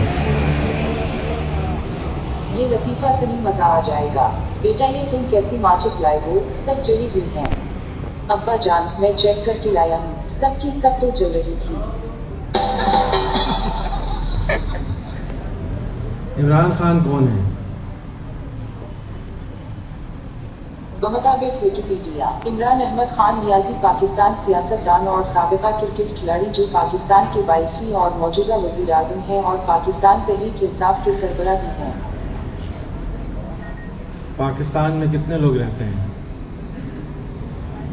ये लतीफ़ा सुनी मजा आ जाएगा। बेटा ये तुम कैसी माचिस लाए हो? सब जली हुई हैं। अब्बा जान मैं चेक करके लाया हूँ, सबकी सब तो जल रही थी। इमरान खान कौन है? बमुताबिक विकिपीडिया, इमरान अहमद खान नियाजी पाकिस्तान सियासतदान और साबिका क्रिकेट खिलाड़ी जो पाकिस्तान के 22वीं और मौजूदा वज़ीर आज़म हैं और पाकिस्तान तहरीक इंसाफ के सरबराह भी हैं। पाकिस्तान में कितने लोग रहते हैं?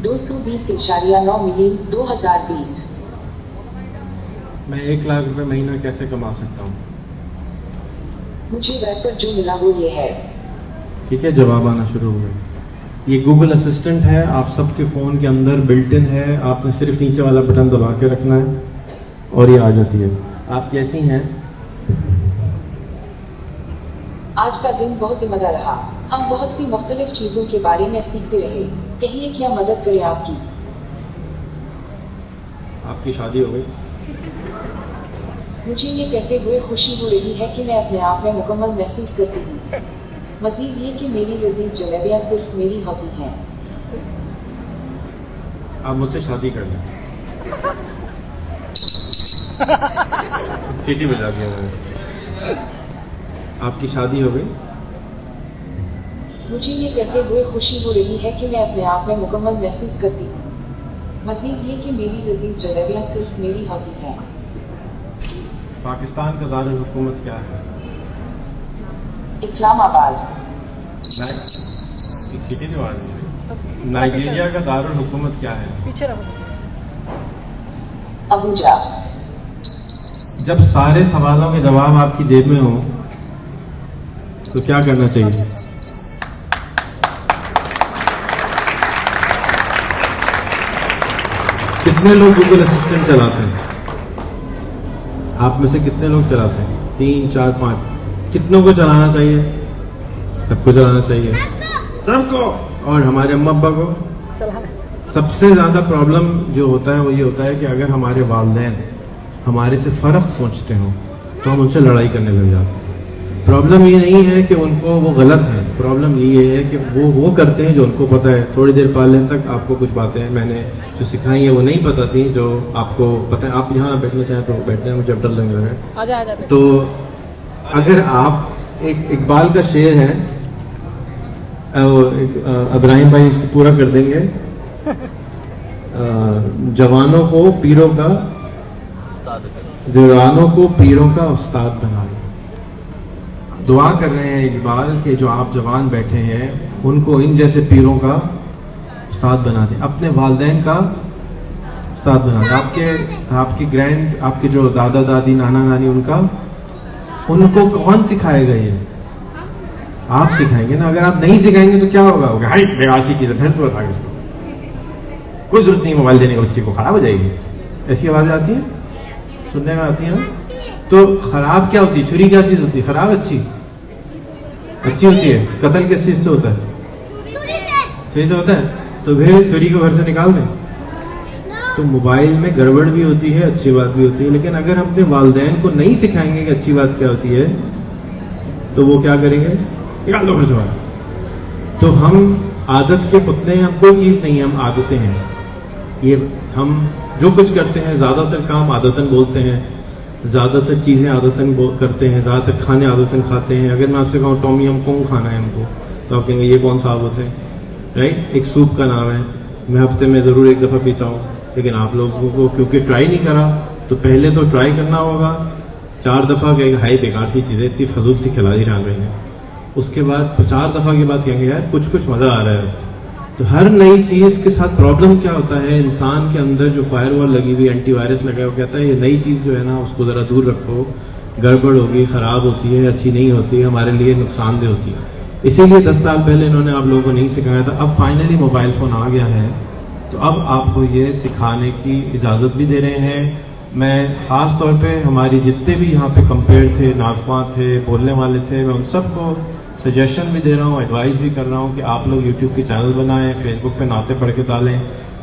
220.9 मिलियन 2020। मैं 1 लाख रुपए महीना कैसे कमा सकता हूँ? मुझे वेब पर जो मिला वो ये है। ठीक है, जवाब आना शुरू हो गए। ये गूगल असिस्टेंट है, आप सबके फ़ोन के अंदर बिल्ट इन है, आपने सिर्फ नीचे वाला बटन दबा के रखना है और ये आ जाती है। आप कैसी हैं? आज का दिन बहुत ही मज़ा रहा। हम बहुत सी मुख्तलिफ चीज़ों के बारे में सीखते रहे। कहिए क्या मदद करें आपकी? आपकी शादी हो गई? मुझे ये कहते हुए खुशी हो रही है कि मैं अपने आप में मुकम्मल महसूस करती हूँ। मज़ीद ये कि मेरी लजीज जलेबियाँ सिर्फ मेरी होती हैं। आप मुझसे शादी कर लें। सीटी बजा दिया मैंने। आपकी शादी हो गई? मुझे ये कहते हुए खुशी हो रही है कि मैं अपने आप में मुकम्मल महसूस करती हूँ। मज़ीद ये कि मेरी लजीज जलेबियाँ सिर्फ मेरी होती हैं। पाकिस्तान का दारुल हुकूमत क्या है? इस्लामाबाद। सिटी नहीं वाली। नाइजीरिया का दारुल हुकूमत क्या है? पीछे रहो। अबूजा। जब सारे सवालों के जवाब आपकी जेब में हो तो क्या करना चाहिए? कितने लोग गूगल असिस्टेंट चलाते हैं? आप में से कितने लोग चलाते हैं? 3, 4, 5। कितनों को चलाना चाहिए? सबको चलाना चाहिए, सबको। और हमारे अम्मा अब्बा को? सबसे ज़्यादा प्रॉब्लम जो होता है वो ये होता है कि अगर हमारे वालिदैन हमारे से फ़र्क सोचते हो तो हम उनसे लड़ाई करने लग जाते हैं। प्रॉब्लम ये नहीं है कि उनको वो गलत है, प्रॉब्लम ये है कि वो करते हैं जो उनको पता है। थोड़ी देर पहले तक आपको कुछ बातें मैंने जो सिखाई है वो नहीं पता थी, जो आपको पता है। आप यहाँ बैठना चाहें तो बैठ जाए, मुझे अब डर लग रहा है। आजा। तो अगर आप एक इकबाल का शेर है, इब्राहिम भाई इसको पूरा कर देंगे। जवानों को पीरों का उस्ताद बना लो। दुआ कर रहे हैं इकबाल के जो आप जवान बैठे हैं उनको इन जैसे पीरों का उस्ताद बना दें, अपने वालिदैन का उस्ताद बना दें। आपके जो दादा दादी नाना नानी उनको कौन सिखाएगा? ये आप सिखाएंगे ना। अगर आप नहीं सिखाएंगे तो क्या होगा? हाई बेआसी चीज़ है, फिर तो बता कोई जरूरत नहीं मोबाइल देने का, बच्चे को खराब हो जाएगी। ऐसी आवाज़ आती है, सुनने में आती है ना। तो खराब क्या होती है? छुरी क्या चीज़ होती है? खराब अच्छी होती है। कत्ल किस चीज़ से होता है? छुरी से होता है। तो फिर चोरी को घर से निकाल दें। तो मोबाइल में गड़बड़ भी होती है, अच्छी बात भी होती है, लेकिन अगर हम अपने वालिदैन को नहीं सिखाएंगे कि अच्छी बात क्या होती है तो वो क्या करेंगे, निकाल लो घर से बाहर। तो हम आदत के पुतले हैं, हम कोई चीज़ नहीं है, हम आदतें हैं। ये हम जो कुछ करते हैं, ज़्यादातर काम आदतन बोलते हैं, ज़्यादातर चीज़ें आदतन करते हैं, ज़्यादातर खाने आदतन खाते हैं। अगर मैं आपसे कहूँ टॉमी हम कौन खाना है हमको, तो आप कहेंगे ये कौन सा आदत है, राइट। एक सूप का नाम है, मैं हफ्ते में ज़रूर एक दफ़ा पीता हूँ, लेकिन आप लोगों को क्योंकि ट्राई नहीं करा, तो पहले तो ट्राई करना होगा। 4 दफ़ा कहेंगे हाई बेकार सी चीज़ें, इतनी फजूल सी खिला दी रहा है। उसके बाद 4 दफ़ा के बाद कहेंगे यार कुछ मज़ा आ रहा है। तो हर नई चीज़ के साथ प्रॉब्लम क्या होता है, इंसान के अंदर जो फायरवॉल लगी हुई, एंटीवायरस लगा हुआ, कहता है ये नई चीज़ जो है ना उसको ज़रा दूर रखो, गड़बड़ होगी, ख़राब होती है, अच्छी नहीं होती है, हमारे लिए नुकसानदेह होती है। इसीलिए 10 साल पहले इन्होंने आप लोगों को नहीं सिखाया था। अब फाइनली मोबाइल फ़ोन आ गया है, तो अब आपको ये सिखाने की इजाज़त भी दे रहे हैं। मैं ख़ास तौर पे हमारी जितने भी यहाँ पे कंपेयर थे, नागफा थे, बोलने वाले थे, मैं उन सबको सजेशन भी दे रहा हूँ, एडवाइस भी कर रहा हूँ कि आप लोग यूट्यूब के चैनल बनाएं, फेसबुक पे नाते पढ़ के डालें।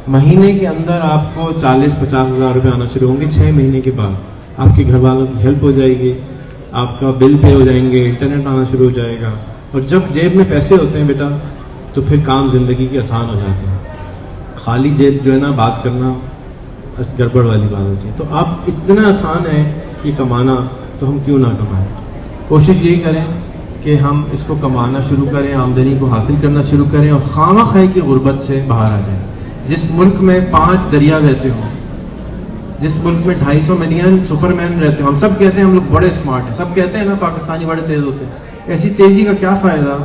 महीने के अंदर आपको 40-50 हज़ार रुपये आना शुरू होंगे। 6 महीने के बाद आपके घर वालों की हेल्प हो जाएगी, आपका बिल पे हो जाएंगे, इंटरनेट आना शुरू हो जाएगा। और जब जेब में पैसे होते हैं बेटा, तो फिर काम ज़िंदगी के आसान हो जाते हैं। खाली जेब जो है ना, बात करना गड़बड़ वाली बात होती है। तो आप इतना आसान है ये कमाना, तो हम क्यों ना कमाएं। कोशिश यही करें कि हम इसको कमाना शुरू करें, आमदनी को हासिल करना शुरू करें और खामा-खाई की गुर्बत से बाहर आ जाएं। जिस मुल्क में 5 दरिया बहते हों, जिस मुल्क में 250 मिलियन सुपरमैन रहते हो, हम सब कहते हैं हम लोग बड़े स्मार्ट हैं, सब कहते हैं ना पाकिस्तानी बड़े तेज होते हैं। ऐसी तेजी का क्या फ़ायदा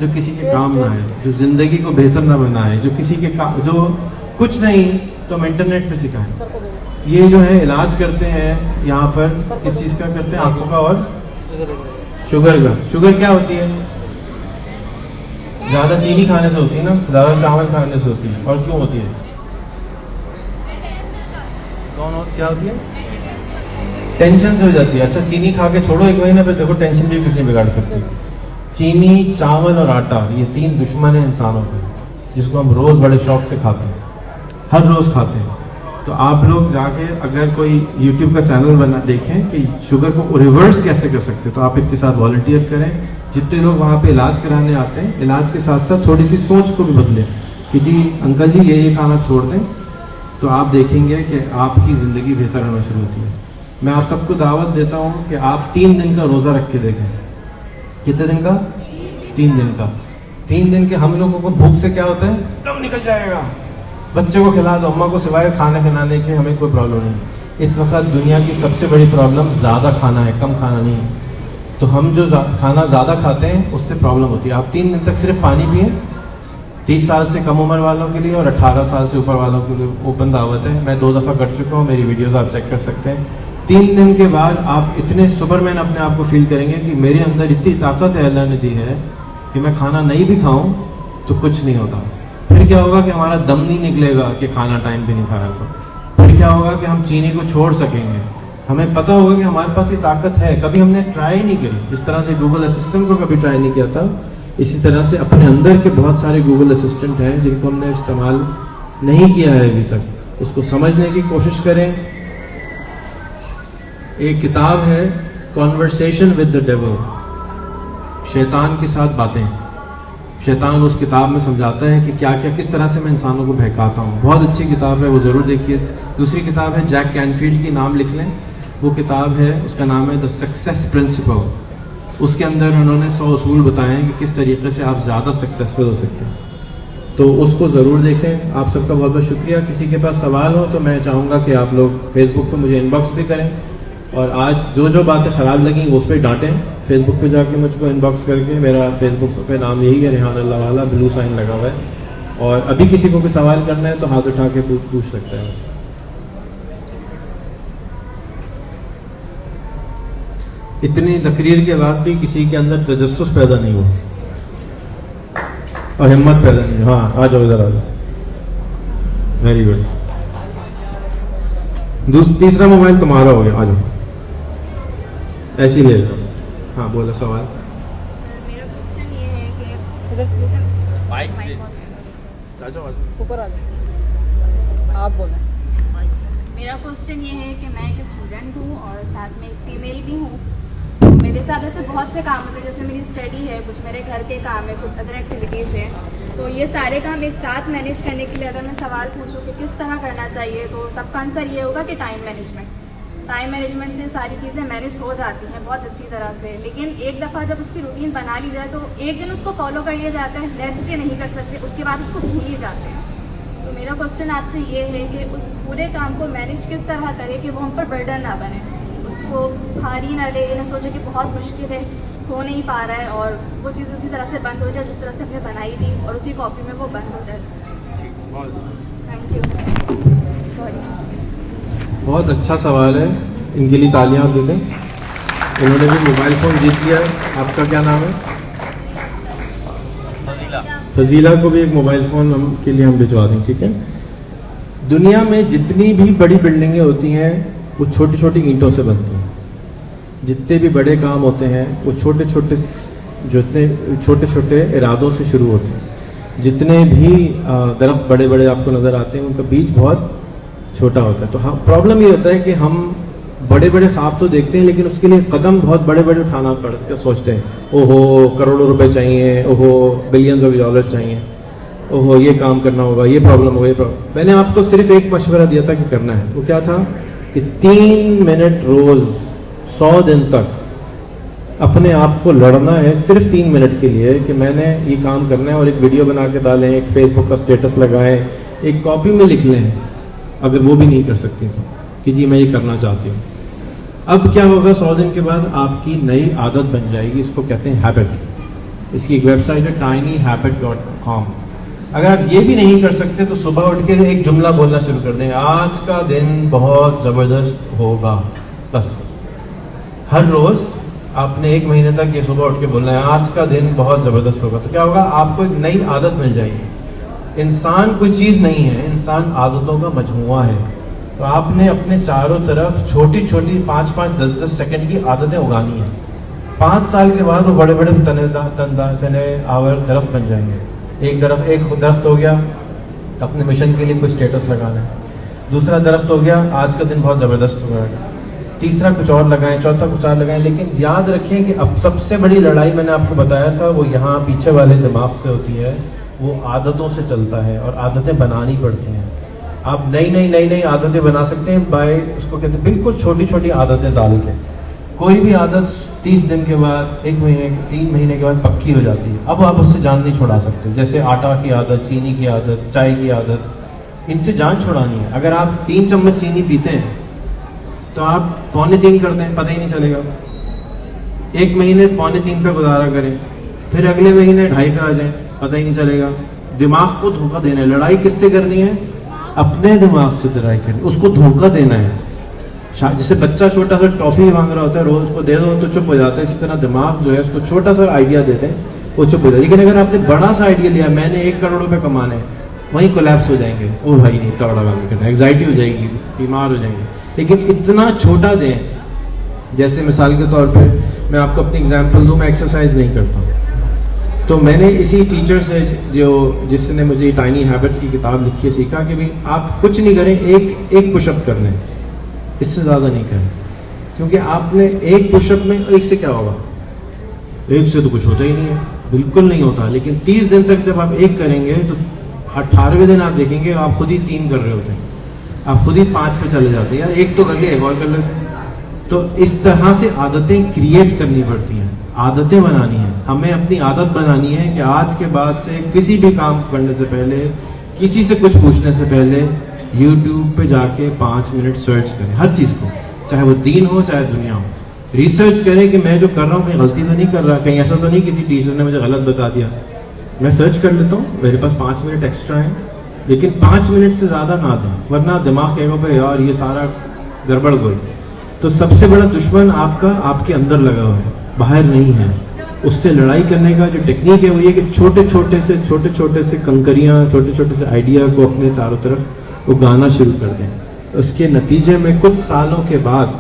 जो किसी के काम ना आए, जो ज़िंदगी को बेहतर ना बनाए, जो किसी के काम, जो कुछ नहीं तो हम इंटरनेट पे सिखाएं। ये जो है इलाज करते हैं यहाँ पर, किस चीज़ का करते हैं, आंखों का और शुगर का। शुगर क्या होती है, ज़्यादा चीनी खाने से होती है ना, ज़्यादा चावल खाने से होती है। और क्यों होती है, क्या होती है, टेंशन से हो जाती है। अच्छा चीनी खा के छोड़ो 1 महीने पे, देखो टेंशन भी कुछ नहीं बिगाड़ सकती। चीनी, चावल और आटा, ये 3 दुश्मन है इंसानों के, जिसको हम रोज़ बड़े शौक से खाते हैं, हर रोज़ खाते हैं। तो आप लोग जाके अगर कोई YouTube का चैनल बना देखें कि शुगर को रिवर्स कैसे कर सकते, तो आप इनके साथ वॉलंटियर करें। जितने लोग वहाँ पे इलाज कराने आते हैं, इलाज के साथ साथ थोड़ी सी सोच को भी बदलें कि जी अंकल जी ये खाना छोड़ दें, तो आप देखेंगे कि आपकी ज़िंदगी बेहतर होना शुरू होती है। मैं आप सबको दावत देता हूँ कि आप 3 दिन का रोज़ा रख के देखें। कितने दिन का? 3 दिन का। 3 दिन के हम लोगों को भूख से क्या होता है, दम निकल जाएगा। बच्चे को खिला दो, अम्मा को सिवाय खाने खिलाने के हमें कोई प्रॉब्लम नहीं। इस वक्त दुनिया की सबसे बड़ी प्रॉब्लम ज़्यादा खाना है, कम खाना नहीं है। तो हम जो खाना ज़्यादा खाते हैं उससे प्रॉब्लम होती है। आप 3 दिन तक सिर्फ पानी पिए, 30 साल से कम उम्र वालों के लिए और 18 साल से ऊपर वालों के लिए ओपन दावत है। मैं 2 दफ़ा कर चुका हूँ, मेरी वीडियोस आप चेक कर सकते हैं। 3 दिन के बाद आप इतने सुपरमैन अपने आप को फील करेंगे कि मेरे अंदर इतनी ताकत है अल्लाह ने दी है कि मैं खाना नहीं भी खाऊं तो कुछ नहीं होता। फिर क्या होगा कि हमारा दम नहीं निकलेगा कि खाना टाइम पे नहीं खाया था। फिर क्या होगा कि हम चीनी को छोड़ सकेंगे। हमें पता होगा कि हमारे पास ये ताकत है। कभी हमने ट्राई नहीं करी, जिस तरह से गूगल असिस्टेंट को कभी ट्राई नहीं किया था, इसी तरह से अपने अंदर के बहुत सारे गूगल असिस्टेंट हैं जिनको हमने इस्तेमाल नहीं किया है अभी तक। उसको समझने की कोशिश करें। एक किताब है कॉन्वर्सेशन विद द डेविल, शैतान के साथ बातें। शैतान उस किताब में समझाता है कि क्या क्या किस तरह से मैं इंसानों को बहकाता हूँ। बहुत अच्छी किताब है, वो ज़रूर देखिए। दूसरी किताब है जैक कैनफील्ड की, नाम लिख लें। वो किताब है, उसका नाम है द सक्सेस प्रिंसिपल। उसके अंदर उन्होंने 100 उसूल बताए हैं कि किस तरीके से आप ज़्यादा सक्सेसफुल हो सकते हैं। तो उसको ज़रूर देखें। आप सबका बहुत बहुत शुक्रिया। किसी के पास सवाल हो तो मैं चाहूँगा कि आप लोग फेसबुक पे मुझे इनबॉक्स भी करें, और आज जो जो बातें ख़राब लगी उस पर डांटें। फेसबुक पे जाके मुझको इनबॉक्स करके, मेरा फेसबुक पे नाम यही है रेहान अल्लाह वाला, ब्लू साइन लगा हुआ है। और अभी किसी को भी सवाल करना है तो हाथ उठा के पूछ सकता है मुझसे। इतनी तकरीर के बाद भी किसी के अंदर तजस्सुस पैदा नहीं हुआ और हिम्मत पैदा नहीं हुई। हाँ आ जाओ, इधर आ जाओ। Very good. तीसरा मोबाइल तुम्हारा हो गया, आ जाओ, ऐसे ही ले लो। हाँ बोला सवाल। मेरा क्वेश्चन ये है कि ऊपर आ जाओ, आप बोलें। मेरा क्वेश्चन ये है कि मैं एक स्टूडेंट हूँ और साथ में एक फीमेल भी हूँ। तो मेरे साथ ऐसे बहुत से काम होते हैं, जैसे मेरी स्टडी है, कुछ मेरे घर के काम है, कुछ अदर एक्टिविटीज़ है। तो ये सारे काम एक साथ मैनेज करने के लिए अगर मैं सवाल पूछूँ कि किस तरह करना चाहिए, तो सबका आंसर ये होगा कि टाइम मैनेजमेंट से सारी चीज़ें मैनेज हो जाती हैं बहुत अच्छी तरह से। लेकिन एक दफ़ा जब उसकी रूटीन बना ली जाए तो एक दिन उसको फॉलो कर लिया जाता है, नेक्स्ट डे नहीं कर सकते, उसके बाद उसको भूल ही जाते हैं। तो मेरा क्वेश्चन आपसे ये है कि उस पूरे काम को मैनेज किस तरह करें कि वो हम पर बर्डन ना बने, उसको भारी ना ले, ना सोचे कि बहुत मुश्किल है, हो नहीं पा रहा है, और वो चीज़ उसी तरह से बंद हो जाए जिस तरह से हमने बनाई थी और उसी कॉपी में वो बंद हो जाए। Thank you. सॉरी। बहुत अच्छा सवाल है, इनके लिए तालियां दे दें। इन्होंने भी मोबाइल फ़ोन जीत लिया है। आपका क्या नाम है? फजीला को भी एक मोबाइल फ़ोन के लिए हम भिजवा दें, ठीक है। दुनिया में जितनी भी बड़ी बिल्डिंगें होती हैं वो छोटी छोटी ईंटों से बनती हैं। जितने भी बड़े काम होते हैं वो जितने छोटे छोटे इरादों से शुरू होते हैं। जितने भी दरख्त बड़े बड़े आपको नज़र आते हैं उनका बीज बहुत छोटा होता है। तो हाँ, प्रॉब्लम ये होता है कि हम बड़े बड़े ख्वाब तो देखते हैं लेकिन उसके लिए कदम बहुत बड़े बड़े उठाना पड़ता है। सोचते हैं ओहो करोड़ों रुपए चाहिए, ओहो बिलियंस ऑफ डॉलर्स चाहिए, ओहो ये काम करना होगा, ये प्रॉब्लम होगा, ये प्रॉब्लम। मैंने आपको सिर्फ एक मशवरा दिया था कि करना है। वो क्या था कि 3 मिनट रोज 100 दिन तक अपने आप को लड़ना है, सिर्फ 3 मिनट के लिए, कि मैंने ये काम करना है, और एक वीडियो बना के डालें, एक फेसबुक का स्टेटस लगाएं, एक कॉपी में लिख लें अगर वो भी नहीं कर सकती तो, कि जी मैं ये करना चाहती हूँ। अब क्या होगा, 100 दिन के बाद आपकी नई आदत बन जाएगी, इसको कहते हैं हैबिट। इसकी एक वेबसाइट है tinyhabit.com। अगर आप ये भी नहीं कर सकते तो सुबह उठ के एक जुमला बोलना शुरू कर दें, आज का दिन बहुत ज़बरदस्त होगा। बस हर रोज़ आपने 1 महीने तक ये सुबह उठ के बोलना है, आज का दिन बहुत ज़बरदस्त होगा। तो क्या होगा, आपको एक नई आदत मिल जाएगी। इंसान कोई चीज़ नहीं है, इंसान आदतों का मजमुआ है। तो आपने अपने चारों तरफ छोटी छोटी 5-5, 10-10 सेकंड की आदतें उगानी है। 5 साल के बाद वो बड़े बड़े तने आवर दरख्त बन जाएंगे। एक दरख्त हो गया, अपने मिशन के लिए कोई स्टेटस लगाना है। दूसरा दरख्त हो गया, आज का दिन बहुत ज़बरदस्त हो जाएगा। तीसरा कुछ और लगाएं, चौथा कुछ और लगाएं। लेकिन याद रखें कि अब सबसे बड़ी लड़ाई मैंने आपको बताया था वो यहाँ पीछे वाले दिमाग से होती है, वो आदतों से चलता है और आदतें बनानी पड़ती हैं। आप नई आदतें बना सकते हैं बाय, उसको कहते हैं बिल्कुल छोटी छोटी आदतें डाल के। कोई भी आदत 30 दिन के बाद, 1 महीने, 3 महीने के बाद पक्की हो जाती है। अब आप उससे जान नहीं छुड़ा सकते। जैसे आटा की आदत, चीनी की आदत, चाय की आदत, इनसे जान छुड़ानी है। अगर आप 3 चम्मच चीनी पीते हैं तो आप 2.25 करते हैं, पता ही नहीं चलेगा। 1 महीने 2.25 पे गुजारा करें, फिर अगले महीने 2.5 पे आ जाएं, पता ही नहीं चलेगा। दिमाग को धोखा देना है। लड़ाई किससे करनी है? अपने दिमाग से लड़ाई करनी, उसको धोखा देना है। जैसे बच्चा छोटा सा टॉफी मांग रहा होता है, रोज को दे दो तो चुप हो जाता है, इसी तरह दिमाग जो है उसको छोटा सा आइडिया देते हैं, वो चुप हो जाए। लेकिन अगर आपने बड़ा सा आइडिया लिया, मैंने 1 करोड़ रुपए कमाने हैं, वहीं कोलैप्स हो जाएंगे। ओ भाई नहीं, तगड़ा काम करना, एग्जाइटी हो जाएगी, बीमार हो जाएंगे। लेकिन इतना छोटा दें, जैसे मिसाल के तौर पे मैं आपको अपनी एग्जांपल दूं, मैं एक्सरसाइज नहीं करता, तो मैंने इसी टीचर से जिसने मुझे टाइनी हैबिट्स की किताब लिखी है सीखा कि भाई आप कुछ नहीं करें, एक पुशअप कर लें, इससे ज़्यादा नहीं करें। क्योंकि आपने एक पुशअप में एक से क्या होगा, एक से तो कुछ होता ही नहीं है, बिल्कुल नहीं होता। लेकिन 30 दिन तक जब आप एक करेंगे तो 18वें दिन आप देखेंगे आप खुद ही 3 कर रहे होते हैं, आप खुद ही 5 पे चले जाते हैं, यार एक तो कर लिया, एक और कर लेते हैं। तो इस तरह से आदतें क्रिएट करनी पड़ती हैं, आदतें बनानी है। हमें अपनी आदत बनानी है कि आज के बाद से किसी भी काम करने से पहले, किसी से कुछ पूछने से पहले YouTube पे जाके 5 मिनट सर्च करें हर चीज़ को, चाहे वो दीन हो चाहे दुनिया हो। रिसर्च करें कि मैं जो कर रहा हूँ कहीं गलती तो नहीं कर रहा, कहीं ऐसा तो नहीं किसी टीचर ने मुझे गलत बता दिया। मैं सर्च कर लेता हूँ, मेरे पास 5 मिनट एक्स्ट्रा है, लेकिन 5 मिनट से ज़्यादा ना दें, वरना दिमाग कहेगा पे यार ये सारा गड़बड़ गई। तो सबसे बड़ा दुश्मन आपका आपके अंदर लगा हुआ है, बाहर नहीं है। उससे लड़ाई करने का जो टेक्निक है वो ये कि छोटे छोटे से कंकरियाँ, छोटे छोटे से आइडिया को अपने चारों तरफ उगाना शुरू कर दें। उसके नतीजे में कुछ सालों के बाद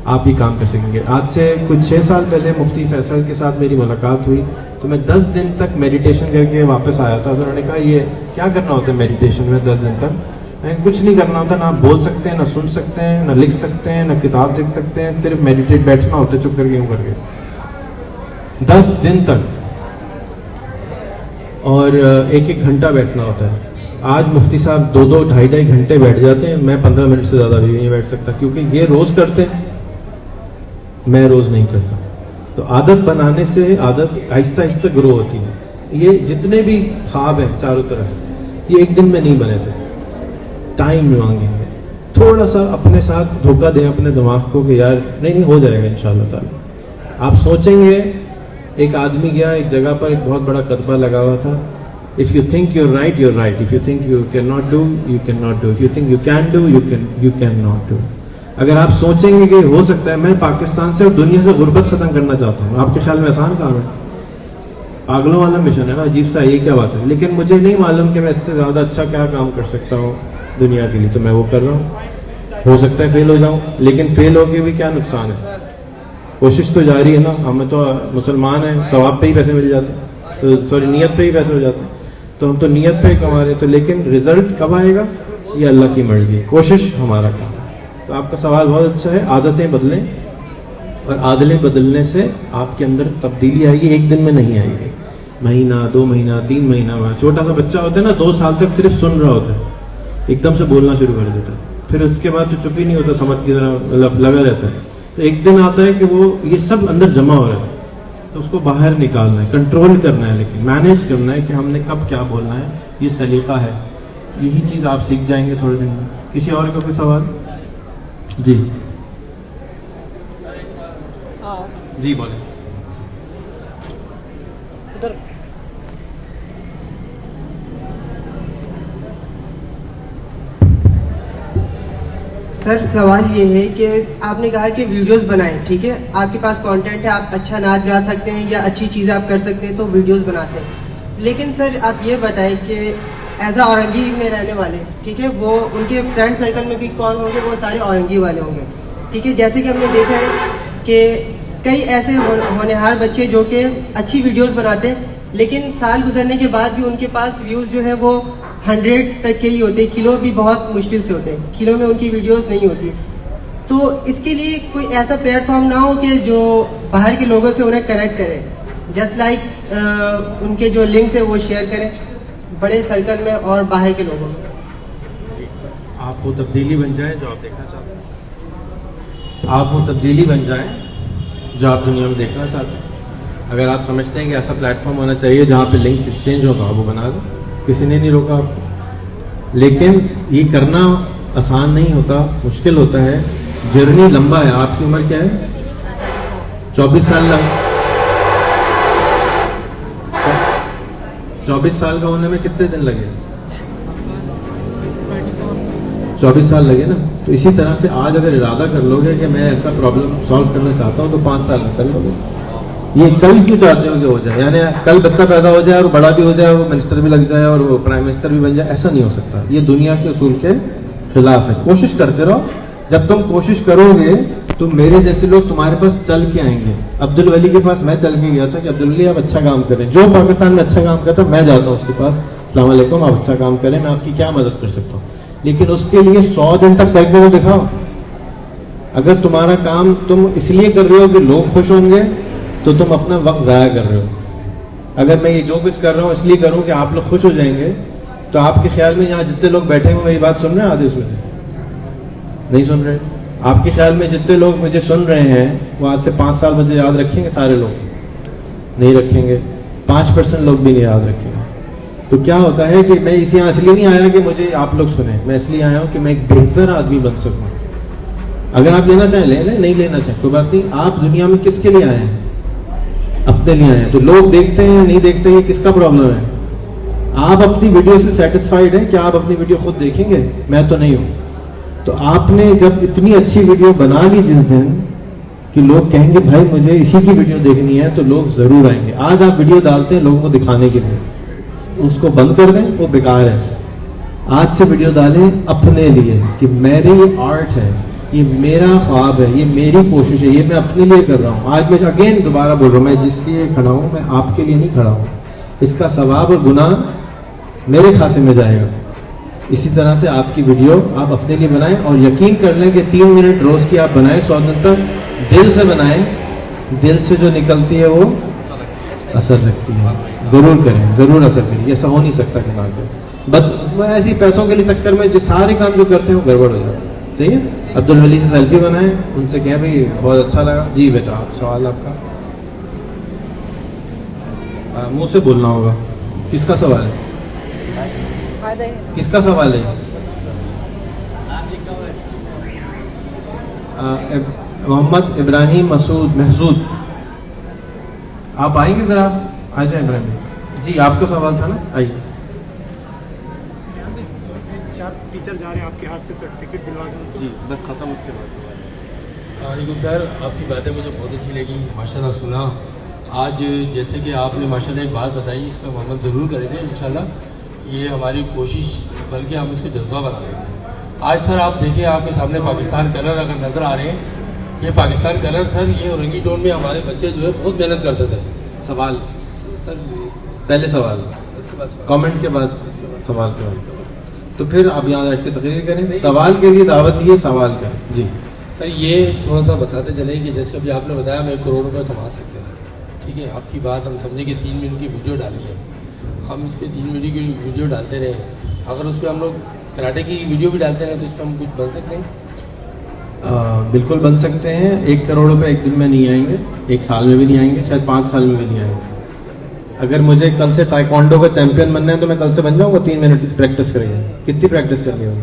आप ही काम कर सकेंगे। आज से कुछ 6 साल पहले मुफ्ती फैसल के साथ मेरी मुलाकात हुई तो मैं 10 दिन तक मेडिटेशन करके वापस आया था। तो उन्होंने कहा ये क्या करना होता है मेडिटेशन में 10 दिन तक? मैं कुछ नहीं करना होता, ना आप बोल सकते हैं, ना सुन सकते हैं, ना लिख सकते हैं, ना किताब देख सकते हैं, सिर्फ मेडिटेट बैठना होता है चुप करके यूँ करके 10 दिन तक, और 1-1 घंटा बैठना होता है। आज मुफ्ती साहब 2-2, 2.5-2.5 घंटे बैठ जाते हैं, मैं 15 मिनट से ज़्यादा भी नहीं बैठ सकता, क्योंकि ये रोज़ करते हैं, मैं रोज़ नहीं करता। तो आदत बनाने से आदत आहिस्ता आहिस्ता ग्रो होती है। ये जितने भी ख्वाब हैं चारों तरफ, ये एक दिन में नहीं बने थे, टाइम मांगेंगे। थोड़ा सा अपने साथ धोखा दें अपने दिमाग को कि यार नहीं हो जाएगा इंशाल्लाह ताला। आप सोचेंगे, एक आदमी गया एक जगह पर, एक बहुत बड़ा कतबा लगा हुआ था, if you think your right your right, if you think you can not do you can not do, if you think you can do you can not do. अगर आप सोचेंगे कि हो सकता है, मैं पाकिस्तान से और दुनिया से गुर्बत खत्म करना चाहता हूँ, आपके ख्याल में आसान काम है? पागलों वाला मिशन है ना, अजीब सा, ये क्या बात है? लेकिन मुझे नहीं मालूम कि मैं इससे ज़्यादा अच्छा क्या काम कर सकता हूँ दुनिया के लिए, तो मैं वो कर रहा हूँ। हो सकता है फेल हो जाऊँ, लेकिन फेल होके भी क्या नुकसान है? कोशिश तो जारी है ना। हमें तो मुसलमान हैं, सवाब पे ही पैसे मिल जाते हैं, तो सॉरी नियत पे ही पैसे हो जाते हैं, तो हम तो नियत पे ही कमा रहे हैं। तो लेकिन रिजल्ट कब आएगा ये अल्लाह की मर्जी है, कोशिश हमारा काम है। तो आपका सवाल बहुत अच्छा है। आदतें बदलें, और आदतें बदलने से आपके अंदर तब्दीली आएगी, एक दिन में नहीं आएगी, महीना 2 महीना 3 महीना में। छोटा सा बच्चा होता है ना, 2 साल तक सिर्फ सुन रहा होता है, एकदम से बोलना शुरू कर देता है, फिर उसके बाद तो चुप ही नहीं होता, समझ की तरह मतलब लगा रहता है। तो एक दिन आता है कि वो ये सब अंदर जमा हो रहा है, तो उसको बाहर निकालना है, कंट्रोल करना है, लेकिन मैनेज करना है कि हमने कब क्या बोलना है, ये सलीका है। यही चीज़ आप सीख जाएंगे थोड़े दिन में। किसी और का कोई सवाल? जी जी बोले। उधर सर सवाल ये है कि आपने कहा कि वीडियोस बनाएं, ठीक है, आपके पास कंटेंट है, आप अच्छा नाच गा सकते हैं या अच्छी चीज़ें आप कर सकते हैं, तो वीडियोस बनाते हैं। लेकिन सर आप ये बताएं कि एज आ औरंगी में रहने वाले, ठीक है, वो उनके फ्रेंड सर्कल में भी कौन होंगे? वो सारे औरंगी वाले होंगे, ठीक है। जैसे कि हमने देखा है कि कई ऐसे होनहार बच्चे जो कि अच्छी वीडियोस बनाते हैं, लेकिन साल गुजरने के बाद भी उनके पास व्यूज़ जो है वो 100 तक के ही होते हैं, किलो भी बहुत मुश्किल से होते हैं, किलो में उनकी वीडियोस नहीं होती। तो इसके लिए कोई ऐसा प्लेटफॉर्म ना हो कि जो बाहर के लोगों से उन्हें कनेक्ट करे, जस्ट लाइक उनके जो लिंक्स है वो शेयर करें बड़े सर्कल में और बाहर के लोगों में। आप वो तब्दीली बन जाए जो आप देखना चाहते हैं, आप वो तब्दीली बन जाए जो आप दुनिया में देखना चाहते हैं। अगर आप समझते हैं कि ऐसा प्लेटफॉर्म होना चाहिए जहाँ पे लिंक एक्सचेंज होगा, वो बना दो, किसी ने नहीं रोका आपको। लेकिन ये करना आसान नहीं होता, मुश्किल होता है, जर्नी लंबा है। आपकी उम्र क्या है? 24 साल 24 साल का होने में कितने दिन लगे? 24 साल लगे ना। तो इसी तरह से आज अगर इरादा कर लोगे कि मैं ऐसा प्रॉब्लम सॉल्व करना चाहता हूँ, तो 5 साल में कर लोगे। ये कल क्यों चाहते हो कि हो जाए? यानी कल बच्चा पैदा हो जाए और बड़ा भी हो जाए, वो मिनिस्टर भी लग जाए और वो प्राइम मिनिस्टर भी बन जाए, ऐसा नहीं हो सकता। ये दुनिया के उसूल के खिलाफ है। कोशिश करते रहो, जब तुम कोशिश करोगे तो मेरे जैसे लोग तुम्हारे पास चल के आएंगे। अब्दुल वली के पास मैं चल के गया था कि अब्दुल वली आप अच्छा काम करें, जो पाकिस्तान में अच्छा काम करता मैं जाता हूँ उसके पास, अस्सलाम वालेकुम आप अच्छा काम करें, मैं आपकी क्या मदद कर सकता हूँ। लेकिन उसके लिए 100 दिन तक करके वो दिखाओ। अगर तुम्हारा काम तुम इसलिए कर रहे हो कि लोग खुश होंगे, तो तुम अपना वक्त ज़ाया कर रहे हो। अगर मैं ये जो कुछ कर रहा हूँ इसलिए करूँ कि आप लोग खुश हो जाएंगे, तो आपके ख्याल में यहाँ जितने लोग बैठे हुए मेरी बात सुन रहे हैं? आधे उसमें से नहीं सुन रहे। आपके ख्याल में जितने लोग मुझे सुन रहे हैं वो आज से 5 साल मुझे याद रखेंगे? सारे लोग नहीं रखेंगे, 5% लोग भी नहीं याद रखेंगे। तो क्या होता है कि मैं इसी यहाँ इसलिए नहीं आया कि मुझे आप लोग सुने, मैं इसलिए आया हूँ कि मैं एक बेहतर आदमी बन सकूँ। अगर आप लेना चाहें ले लें, नहीं लेना चाहें कोई बात नहीं। आप दुनिया में किसके लिए आए हैं? अपने लिए आए हैं। तो लोग देखते हैं या नहीं देखते, ये किसका प्रॉब्लम है? आप अपनी वीडियो से सेटिस्फाइड हैं? क्या आप अपनी वीडियो खुद देखेंगे? मैं तो नहीं हूँ। तो आपने जब इतनी अच्छी वीडियो बना ली जिस दिन कि लोग कहेंगे भाई मुझे इसी की वीडियो देखनी है, तो लोग जरूर आएंगे। आज आप वीडियो डालते हैं लोगों को दिखाने के लिए, उसको बंद कर दें, वो बेकार है। आज से वीडियो डालें अपने लिए कि मेरी ये आर्ट है, ये मेरा ख्वाब है, ये मेरी कोशिश है, ये मैं अपने लिए कर रहा हूँ। आज मैं अगेन दोबारा बोल रहा हूँ, मैं जिस लिए खड़ा हूँ मैं आपके लिए नहीं खड़ा हूँ। इसका सवाब और गुनाह मेरे खाते में जाएगा। इसी तरह से आपकी वीडियो आप अपने लिए बनाएं और यकीन कर लें कि 3 मिनट रोज की आप बनाएं, 100 दिन तक दिल से बनाएं। दिल से जो निकलती है वो असर रखती है। जरूर करें, जरूर असर करें, ऐसा हो नहीं सकता कि ना करें। बस वो ऐसी पैसों के लिए चक्कर में जो सारे काम जो करते हैं वो गड़बड़ हो जाता है। सही है। अब्दुल वली से सेल्फी बनाए, उनसे कहें भाई बहुत अच्छा लगा जी बेटा। आप सवाल आपका मुंह से बोलना होगा। किसका सवाल है? फायदा ही नहीं। किसका सवाल है? मोहम्मद इब्राहिम मसूद महसूद, आप आएंगे जरा, आ जाए इब्राहिम जी। आपका सवाल था ना, आइए। यहाँ पे 4 टीचर जा रहे हैं आपके हाथ से सर्टिफिकेट दिलवा के। जी बस खत्म, उसके बाद वालेकुम सर, आपकी बातें मुझे बहुत अच्छी लगी, माशाल्लाह सुना। आज जैसे कि आपने माशाल्लाह एक बात बताई, इस पर हम अमल ज़रूर करेंगे इंशाल्लाह। ये हमारी कोशिश, बल्कि हम इसको जज्बा बना देंगे। आज सर आप देखिए, आपके सामने पाकिस्तान कलर अगर नज़र आ रहे हैं, ये पाकिस्तान कलर सर, ये औरंगी टोन में हमारे बच्चे जो है बहुत मेहनत करते थे। सवाल सर पहले सवाल, इसके बाद कमेंट के बाद सवाल के बाद, तो फिर आप यहाँ रख के तकरीर करें। सवाल के लिए दावत दी है, सवाल का जी। सर ये थोड़ा सा बताते चले कि जैसे अभी आपने बताया हम 1 करोड़ रुपये कमा सकते हैं, ठीक है। आपकी बात हम समझे कि 3 मिनट की वीडियो डाली है, हम इस पर 3 मिनट की वीडियो डालते रहे। अगर उस पर हम लोग कराटे की वीडियो भी डालते रहे तो इस पर हम कुछ बन सकते हैं? बिल्कुल बन सकते हैं। 1 करोड़ रुपए एक दिन में नहीं आएंगे, 1 साल में भी नहीं आएंगे, शायद 5 साल में भी नहीं आएंगे। अगर मुझे कल से ताइक्वांडो का चैंपियन बनना है तो मैं कल से बन जाऊंगा। 3 मिनट की प्रैक्टिस करेंगे। कितनी प्रैक्टिस करनी होगी?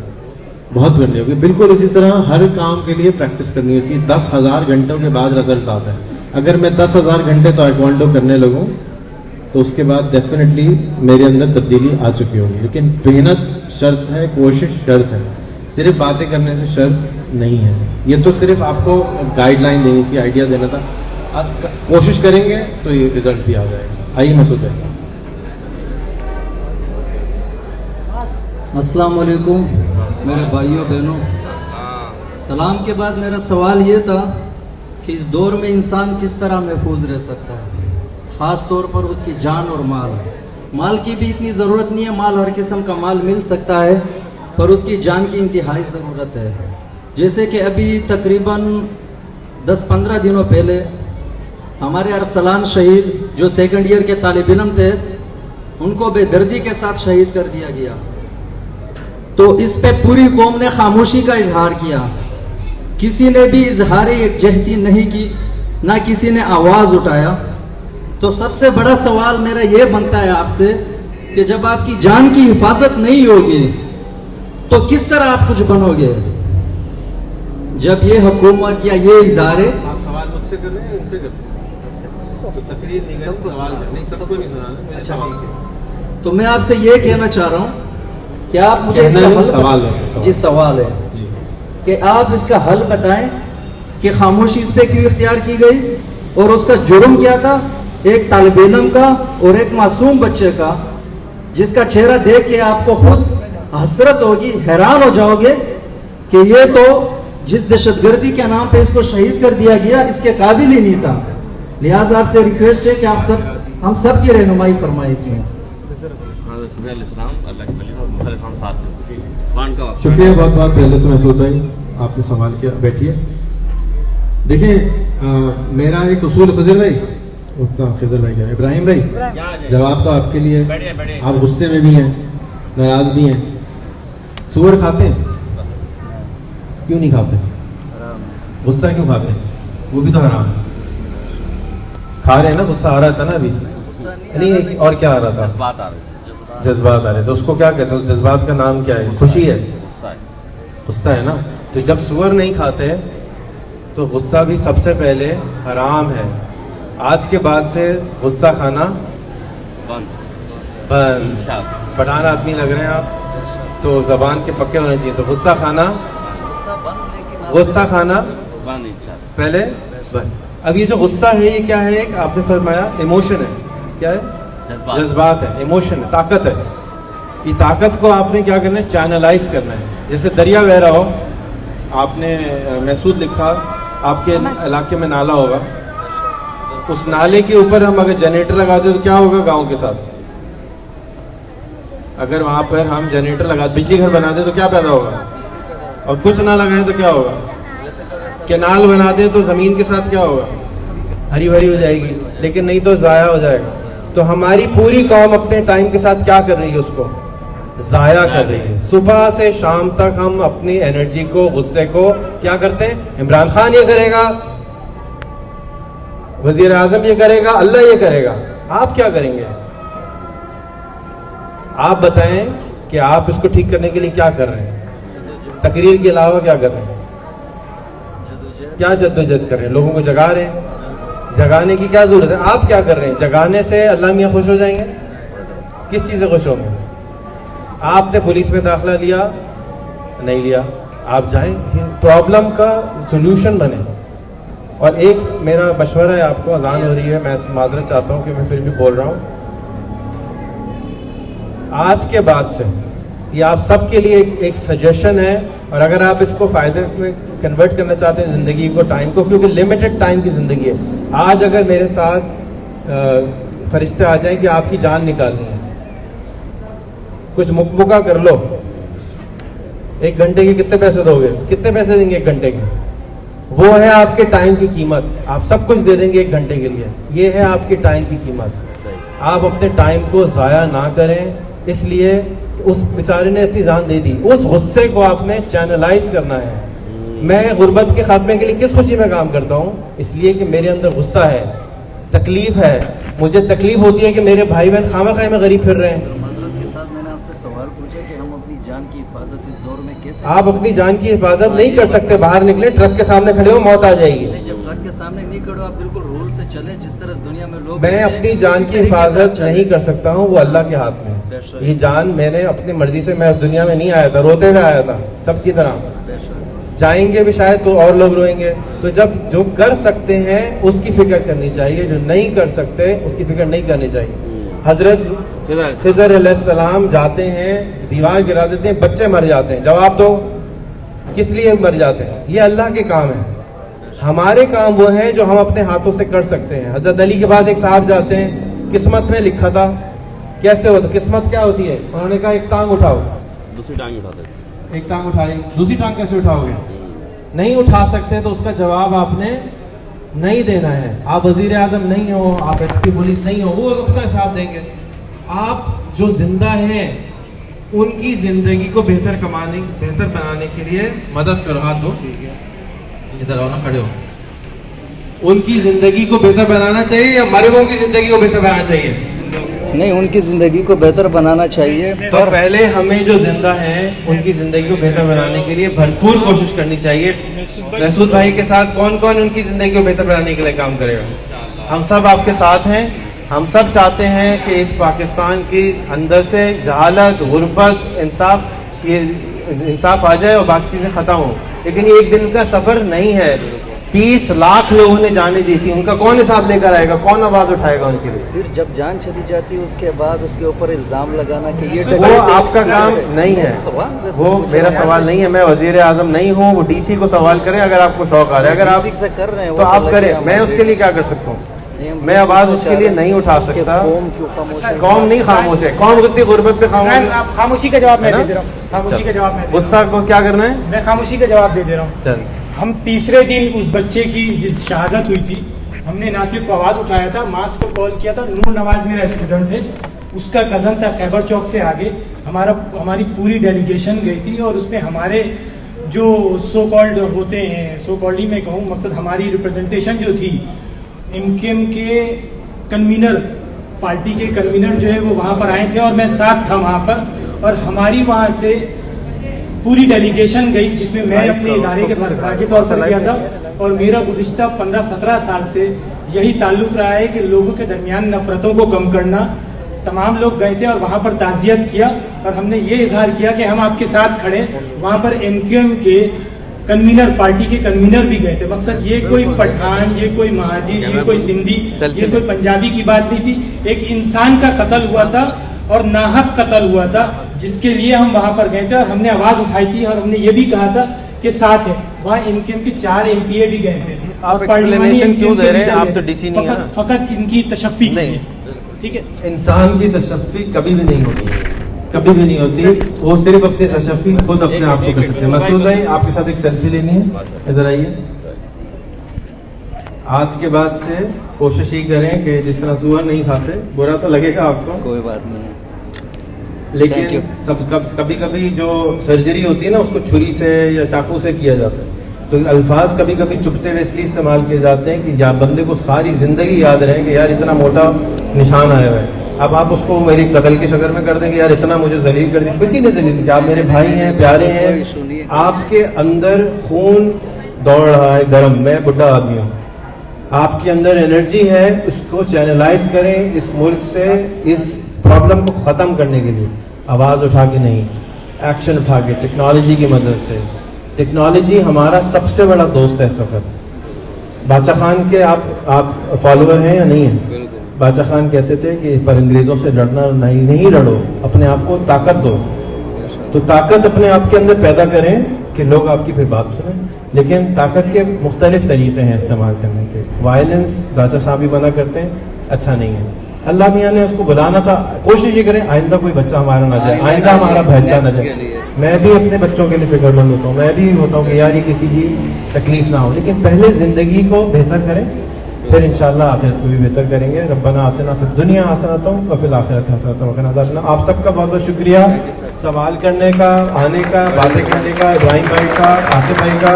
बहुत करनी होगी। बिल्कुल इसी तरह हर काम के लिए प्रैक्टिस करनी होती है। 10,000 घंटों के बाद रिजल्ट आता है। अगर मैं 10,000 घंटे ताइक्वांडो करने लगूँ तो उसके बाद डेफिनेटली मेरे अंदर तब्दीली आ चुकी होगी। लेकिन मेहनत शर्त है, कोशिश शर्त है, सिर्फ बातें करने से शर्त नहीं है। ये तो सिर्फ आपको गाइडलाइन देनी थी, आइडिया देना था। आज कोशिश करेंगे तो ये रिजल्ट भी आ जाएगा। आइए मसूद है। अस्सलाम वालेकुम मेरे भाइयों बहनों। सलाम के बाद मेरा सवाल ये था कि इस दौर में इंसान किस तरह महफूज रह सकता है, ख़ास तौर पर उसकी जान और माल। माल की भी इतनी ज़रूरत नहीं है, माल हर किस्म का माल मिल सकता है, पर उसकी जान की इंतहाई ज़रूरत है। जैसे कि अभी तकरीबन 10-15 दिनों पहले हमारे अरसलान शहीद जो 2nd ईयर के तालिब इल्म थे, उनको बेदर्दी के साथ शहीद कर दिया गया। तो इस पे पूरी कौम ने खामोशी का इजहार किया, किसी ने भी इजहार यकजहती नहीं की, ना किसी ने आवाज उठाया। तो सबसे बड़ा सवाल मेरा ये बनता है आपसे कि जब आपकी जान की हिफाजत नहीं होगी तो किस तरह आप कुछ बनोगे? जब ये हुकूमत या ये इदारे, आप सवाल मुझसे कर रहे हैं, इनसे कर रहे हैं, तो तकरीर नहीं करनी, सवाल करने, सबको नहीं सुनाना। अच्छा ठीक है। तो मैं आपसे ये कहना चाह रहा हूँ कि आप मुझे कहना इसका नहीं, हल सवाल है, जी सवाल है जी। कि आप इसका हल बताएं कि खामोशी इस पे क्यों इख्तियार की गई और उसका जुर्म क्या था, एक तालिब इल्म का और एक मासूम बच्चे का, जिसका चेहरा देख के आपको खुद हसरत होगी, हैरान हो जाओगे कि ये तो जिस दहशतगर्दी के नाम पे इसको शहीद कर दिया गया इसके काबिल ही नहीं था। लिहाजा आपसे रिक्वेस्ट है कि आप सब, हम सब की रहनुमाई फरमाएं इसमें। शुक्रिया बहुत बहुत। पहले तो महसूद भाई आपने सवाल किया, बैठिए। देखिए मेरा एक उसूल, खिजर भाई उतना, खिजर भाई क्या, इब्राहिम भाई, जवाब तो आपके लिए। आप गुस्से में भी हैं, नाराज भी हैं। सूअर खाते हैं? क्यों नहीं खाते? गुस्सा क्यों खाते हैं? वो भी तो हराम है। खा रहे हैं ना, गुस्सा आ रहा था ना अभी, नहीं और क्या आ रहा था? जज्बात आ रहे। तो उसको क्या कहते हैं? जज्बात का नाम क्या है? खुशी है, गुस्सा है ना। तो जब सूअर नहीं खाते तो गुस्सा भी सबसे पहले हराम है। आज के बाद से गुस्सा खाना बंद। पठान आदमी लग रहे हैं आप, तो जबान के पक्के होने चाहिए। तो गुस्सा खाना पहले बस। अब ये जो गुस्सा है ये क्या है? एक आपने फरमाया इमोशन है। क्या है? जज्बात है, इमोशन है, ताकत है। ये ताकत को आपने क्या करना है? चैनलाइज करना है। जैसे दरिया बह रहा हो, आपने महसूद लिखा, आपके इलाके में नाला होगा, उस नाले के ऊपर हम अगर जनरेटर लगा दें तो क्या होगा गांव के साथ? अगर वहां पर हम जनरेटर लगा बिजली घर बना दें तो क्या पैदा होगा? और कुछ ना लगाएं तो क्या होगा? कैनाल बना दें तो जमीन के साथ क्या होगा? हरी भरी हो जाएगी, लेकिन नहीं तो जाया हो जाएगा। तो हमारी पूरी कौम अपने टाइम के साथ क्या कर रही है? उसको जाया कर रही है। सुबह से शाम तक हम अपनी एनर्जी को, गुस्से को क्या करते हैं? इमरान खान ये करेगा, वजीर आजम ये करेगा, अल्लाह ये करेगा। आप क्या करेंगे? आप बताएं कि आप इसको ठीक करने के लिए क्या कर रहे हैं? तकरीर के अलावा क्या कर रहे हैं? क्या जद्दोजहद कर रहे हैं? लोगों को जगा रहे हैं। जगाने की क्या जरूरत है? आप क्या कर रहे हैं? जगाने से अल्लाह मियाँ खुश हो जाएंगे? किस चीज़ से खुश होंगे? आपने पुलिस में दाखिला लिया, नहीं लिया, आप जाएं, प्रॉब्लम का सोल्यूशन बने। और एक मेरा मशवरा है आपको, अजान हो रही है, मैं माजरत चाहता हूँ कि मैं फिर भी बोल रहा हूँ। आज के बाद से ये आप सबके लिए एक सजेशन है, और अगर आप इसको फायदे में कन्वर्ट करना चाहते हैं ज़िंदगी को, टाइम को, क्योंकि लिमिटेड टाइम की ज़िंदगी है। आज अगर मेरे साथ फरिश्ते आ जाएं कि आपकी जान निकालनी है, कुछ मुकमुका कर लो, 1 घंटे के कितने पैसे दोगे? कितने पैसे देंगे 1 घंटे के? वो है आपके टाइम की कीमत। आप सब कुछ दे देंगे 1 घंटे के लिए, ये है आपके टाइम की कीमत। आप अपने टाइम को ज़ाया ना करें, इसलिए उस बेचारे ने अपनी जान दे दी। उस गुस्से को आपने चैनलाइज करना है। मैं गुर्बत के खात्मे के लिए किस खुशी में काम करता हूँ? इसलिए कि मेरे अंदर गुस्सा है, तकलीफ है, मुझे तकलीफ होती है कि मेरे भाई बहन खामखा में गरीब फिर रहे हैं। आप अपनी जान की हिफाजत नहीं कर सकते। बाहर निकले, ट्रक के सामने खड़े हो, मौत आ जाएगी। जब ट्रक के सामने नहीं खड़ो, आप बिल्कुल रूल से चले, जिस तरह दुनिया में लोग। मैं अपनी जान की हिफाजत नहीं कर सकता हूँ, वो अल्लाह के हाथ में। ये जान मैंने अपनी मर्जी से, मैं दुनिया में नहीं आया था, रोते हुए आया था सबकी तरह। जाएंगे भी शायद तो और लोग रोएंगे। तो जब जो कर सकते हैं उसकी फिक्र करनी चाहिए, जो नहीं कर सकते उसकी फिक्र नहीं करनी चाहिए। हजरत खिज़र अलैहिस्सलाम जाते हैं, दीवार गिरा देते हैं, बच्चे मर जाते हैं। जवाब दो, किस लिए मर जाते हैं? ये अल्लाह के काम है। हमारे काम वो हैं जो हम अपने हाथों से कर सकते हैं। हजरत अली के पास एक साहब जाते हैं, किस्मत में लिखा था। कैसे होता? किस्मत क्या होती है? उन्होंने कहा एक टांग उठाओ, दूसरी टांग उठाते। एक टांग उठा रही, दूसरी टांग कैसे उठाओगे? नहीं उठा सकते तो उसका जवाब आपने नहीं देना है। आप वजीर आजम नहीं हो, आप एसपी पुलिस नहीं हो, वो अपना हिसाब देंगे। आप जो जिंदा हैं उनकी जिंदगी को बेहतर बनाने के लिए मदद करो। हाथ दो, इधर आओ ना, खड़े हो। उनकी जिंदगी को बेहतर बनाना चाहिए या मरे हुओं की जिंदगी को बेहतर बनाना चाहिए? नहीं, उनकी जिंदगी को बेहतर बनाना चाहिए। तो पहले हमें जो जिंदा हैं उनकी जिंदगी को बेहतर बनाने के लिए भरपूर कोशिश करनी चाहिए। महसूद भाई के साथ कौन कौन उनकी जिंदगी को बेहतर बनाने के लिए काम करेगा? हम सब आपके साथ हैं। हम सब चाहते हैं कि इस पाकिस्तान के अंदर से जहालत, गुर्बत, इंसाफ आ जाए और बाकी चीजें खत्म हो। लेकिन ये एक दिन का सफर नहीं है। 30 लाख लोगों ने जाने दी थी, उनका कौन हिसाब लेकर आएगा? कौन आवाज उठाएगा उनके लिए? फिर जब जान चली जाती है उसके बाद उसके ऊपर इल्जाम लगाना कि ये वो आपका काम नहीं है। वो मेरा सवाल नहीं है। मैं वजीर आजम नहीं हूँ। वो डीसी को सवाल करें अगर आपको शौक आ रहा है। अगर आप से कर रहे हैं तो आप करें, मैं उसके लिए क्या कर सकता हूँ? मैं आवाज उसके लिए नहीं उठा सकता। कौम नहीं खामोश है, कौम कितनी गुर्बत पे खामोश है। खामोशी का जवाब मैं दे दे रहा हूँ। खामोशी का जवाब मैं गुस्सा को क्या करना है? मैं खामोशी का जवाब दे रहा हूँ। चल, हम तीसरे दिन उस बच्चे की जिस शहादत हुई थी, हमने ना सिर्फ आवाज उठाया था, मास को कॉल किया था। नूर नवाज मेरा स्टूडेंट है, उसका कजन था खैबर चौक से आगे। हमारी पूरी डेलीगेशन गई थी और उसमें हमारे जो सो कॉल्ड होते हैं, सो कॉल्ड ही मैं कहूँ, मकसद हमारी रिप्रेजेंटेशन जो थी, एमकेएम के कन्वीनर, पार्टी के कन्वीनर जो है वो वहाँ पर आए थे और मैं साथ था वहाँ पर। और हमारी वहाँ से पूरी डेलीगेशन गई जिसमें मैं अपने इदारे के सरकार के तौर पर गया था। और मेरा गुज़िश्ता 15-17 साल से यही ताल्लुक रहा है कि लोगों के दरमियान नफरतों को कम करना। तमाम लोग गए थे और वहाँ पर ताज़ियत किया और हमने ये इजहार किया कि हम आपके साथ खड़े। वहाँ पर एमकेएम के कन्वीनर, पार्टी के कन्वीनर भी गए थे। मकसद ये कोई पठान, ये कोई महाजी, ये कोई सिंधी, ये कोई पंजाबी की बात नहीं थी। एक इंसान का कत्ल हुआ था और नाहक कत्ल हुआ था, जिसके लिए हम वहां पर गए थे और हमने आवाज उठाई थी। और हमने ये भी कहा था के साथ है, वहाँ इनके 4 MPA भी गए थे। आप और explanation क्यों दे रहे हैं? परमानेंट आप तो DC नहीं है ना। फकत इनकी तशफ़ी नहीं। ठीक है। इंसान की तशफ़ी कभी भी नहीं होती, कभी भी नहीं होती। वो सिर्फ अपनी तशफ़ी खुद अपने आप को कर सकते हैं। मसूद भाई, आपके साथ एक सेल्फी लेनी है, इधर आइए। आज के बाद से कोशिश ही करें कि जिस तरह सुअर नहीं खाते, बुरा तो लगेगा आपको, कोई बात नहीं है। Thank लेकिन you. कभी कभी जो सर्जरी होती है ना, उसको छुरी से या चाकू से किया जाता है, तो अल्फाज कभी कभी चुपते हुए इसलिए इस्तेमाल किए जाते हैं कि या बंदे को सारी जिंदगी याद रहे कि यार इतना मोटा निशान आया हुआ है। अब आप उसको मेरी कत्ल की शक्ल में कर देंगे, यार इतना मुझे जलील कर दिया, किसी ने जलील नहीं किया। आप मेरे भाई हैं, प्यारे हैं, आपके अंदर खून दौड़ रहा है गर्म, मैं बुढ़ा आदमी हूँ, आपके अंदर एनर्जी है, उसको चैनलाइज करें इस मुल्क से, इस प्रॉब्लम को ख़त्म करने के लिए। आवाज़ उठा के नहीं, एक्शन उठा के, टेक्नोलॉजी की मदद से। टेक्नोलॉजी हमारा सबसे बड़ा दोस्त है इस वक्त। बादशाह खान के आप फॉलोअर हैं या नहीं हैं? बादशाह खान कहते थे कि पर अंग्रेज़ों से लड़ना नहीं लड़ो, अपने आप को ताकत दो। तो ताकत अपने आप के अंदर पैदा करें कि लोग आपकी फिर बात सुनें। लेकिन ताकत के मुख्तलिफ तरीक़े हैं इस्तेमाल करने के। वायलेंस बादशाह साहब भी मना करते हैं, अच्छा नहीं है। अल्लाह मियाँ ने उसको बुलाना था। कोशिश ये करें आइंदा कोई बच्चा हमारा ना जाए, आइंदा हमारा बच्चा ना जाए। मैं भी अपने बच्चों के लिए फिक्रमंद होता हूँ, मैं भी होता हूँ कि यार ये किसी की तकलीफ ना हो, लेकिन पहले ज़िंदगी को बेहतर करें, फिर इंशाअल्लाह आखिरत को भी बेहतर करेंगे। रब्बना आतिना फिद दुनिया हसनतों व फिल आखिरति हसनतों व क़िना अज़ाबन्नार। आप सबका बहुत बहुत शुक्रिया सवाल करने का, आने का, बातें करने का, इब्राहिम भाई का, आसिफ भाई का।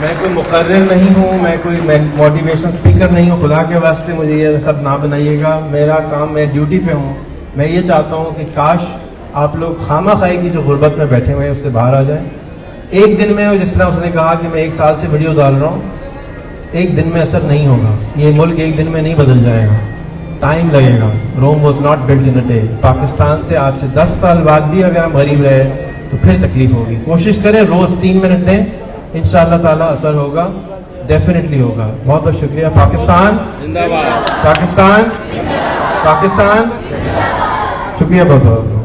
मैं कोई मुकर्रिर नहीं हूँ, मैं कोई मोटिवेशन स्पीकर नहीं हूँ, खुदा के वास्ते मुझे ये सब ना बनाइएगा। मेरा काम, मैं ड्यूटी पे हूँ। मैं ये चाहता हूँ कि काश आप लोग खामा खाई की जो गुर्बत में बैठे हुए हैं उससे बाहर आ जाएं। एक दिन में, जिस तरह उसने कहा कि मैं 1 साल से वीडियो डाल रहा हूँ, एक दिन में असर नहीं होगा। ये मुल्क एक दिन में नहीं बदल जाएगा, टाइम लगेगा। Rome was not built in a day. Pakistan से आज से 10 साल बाद भी अगर हम गरीब रहे तो फिर तकलीफ होगी। कोशिश करें, रोज़ 3 मिनट दें, इंशाअल्लाह ताला असर होगा, डेफिनेटली होगा। बहुत बहुत शुक्रिया। पाकिस्तान जिंदाबाद, पाकिस्तान, पाकिस्तान, शुक्रिया बहुत बहुत।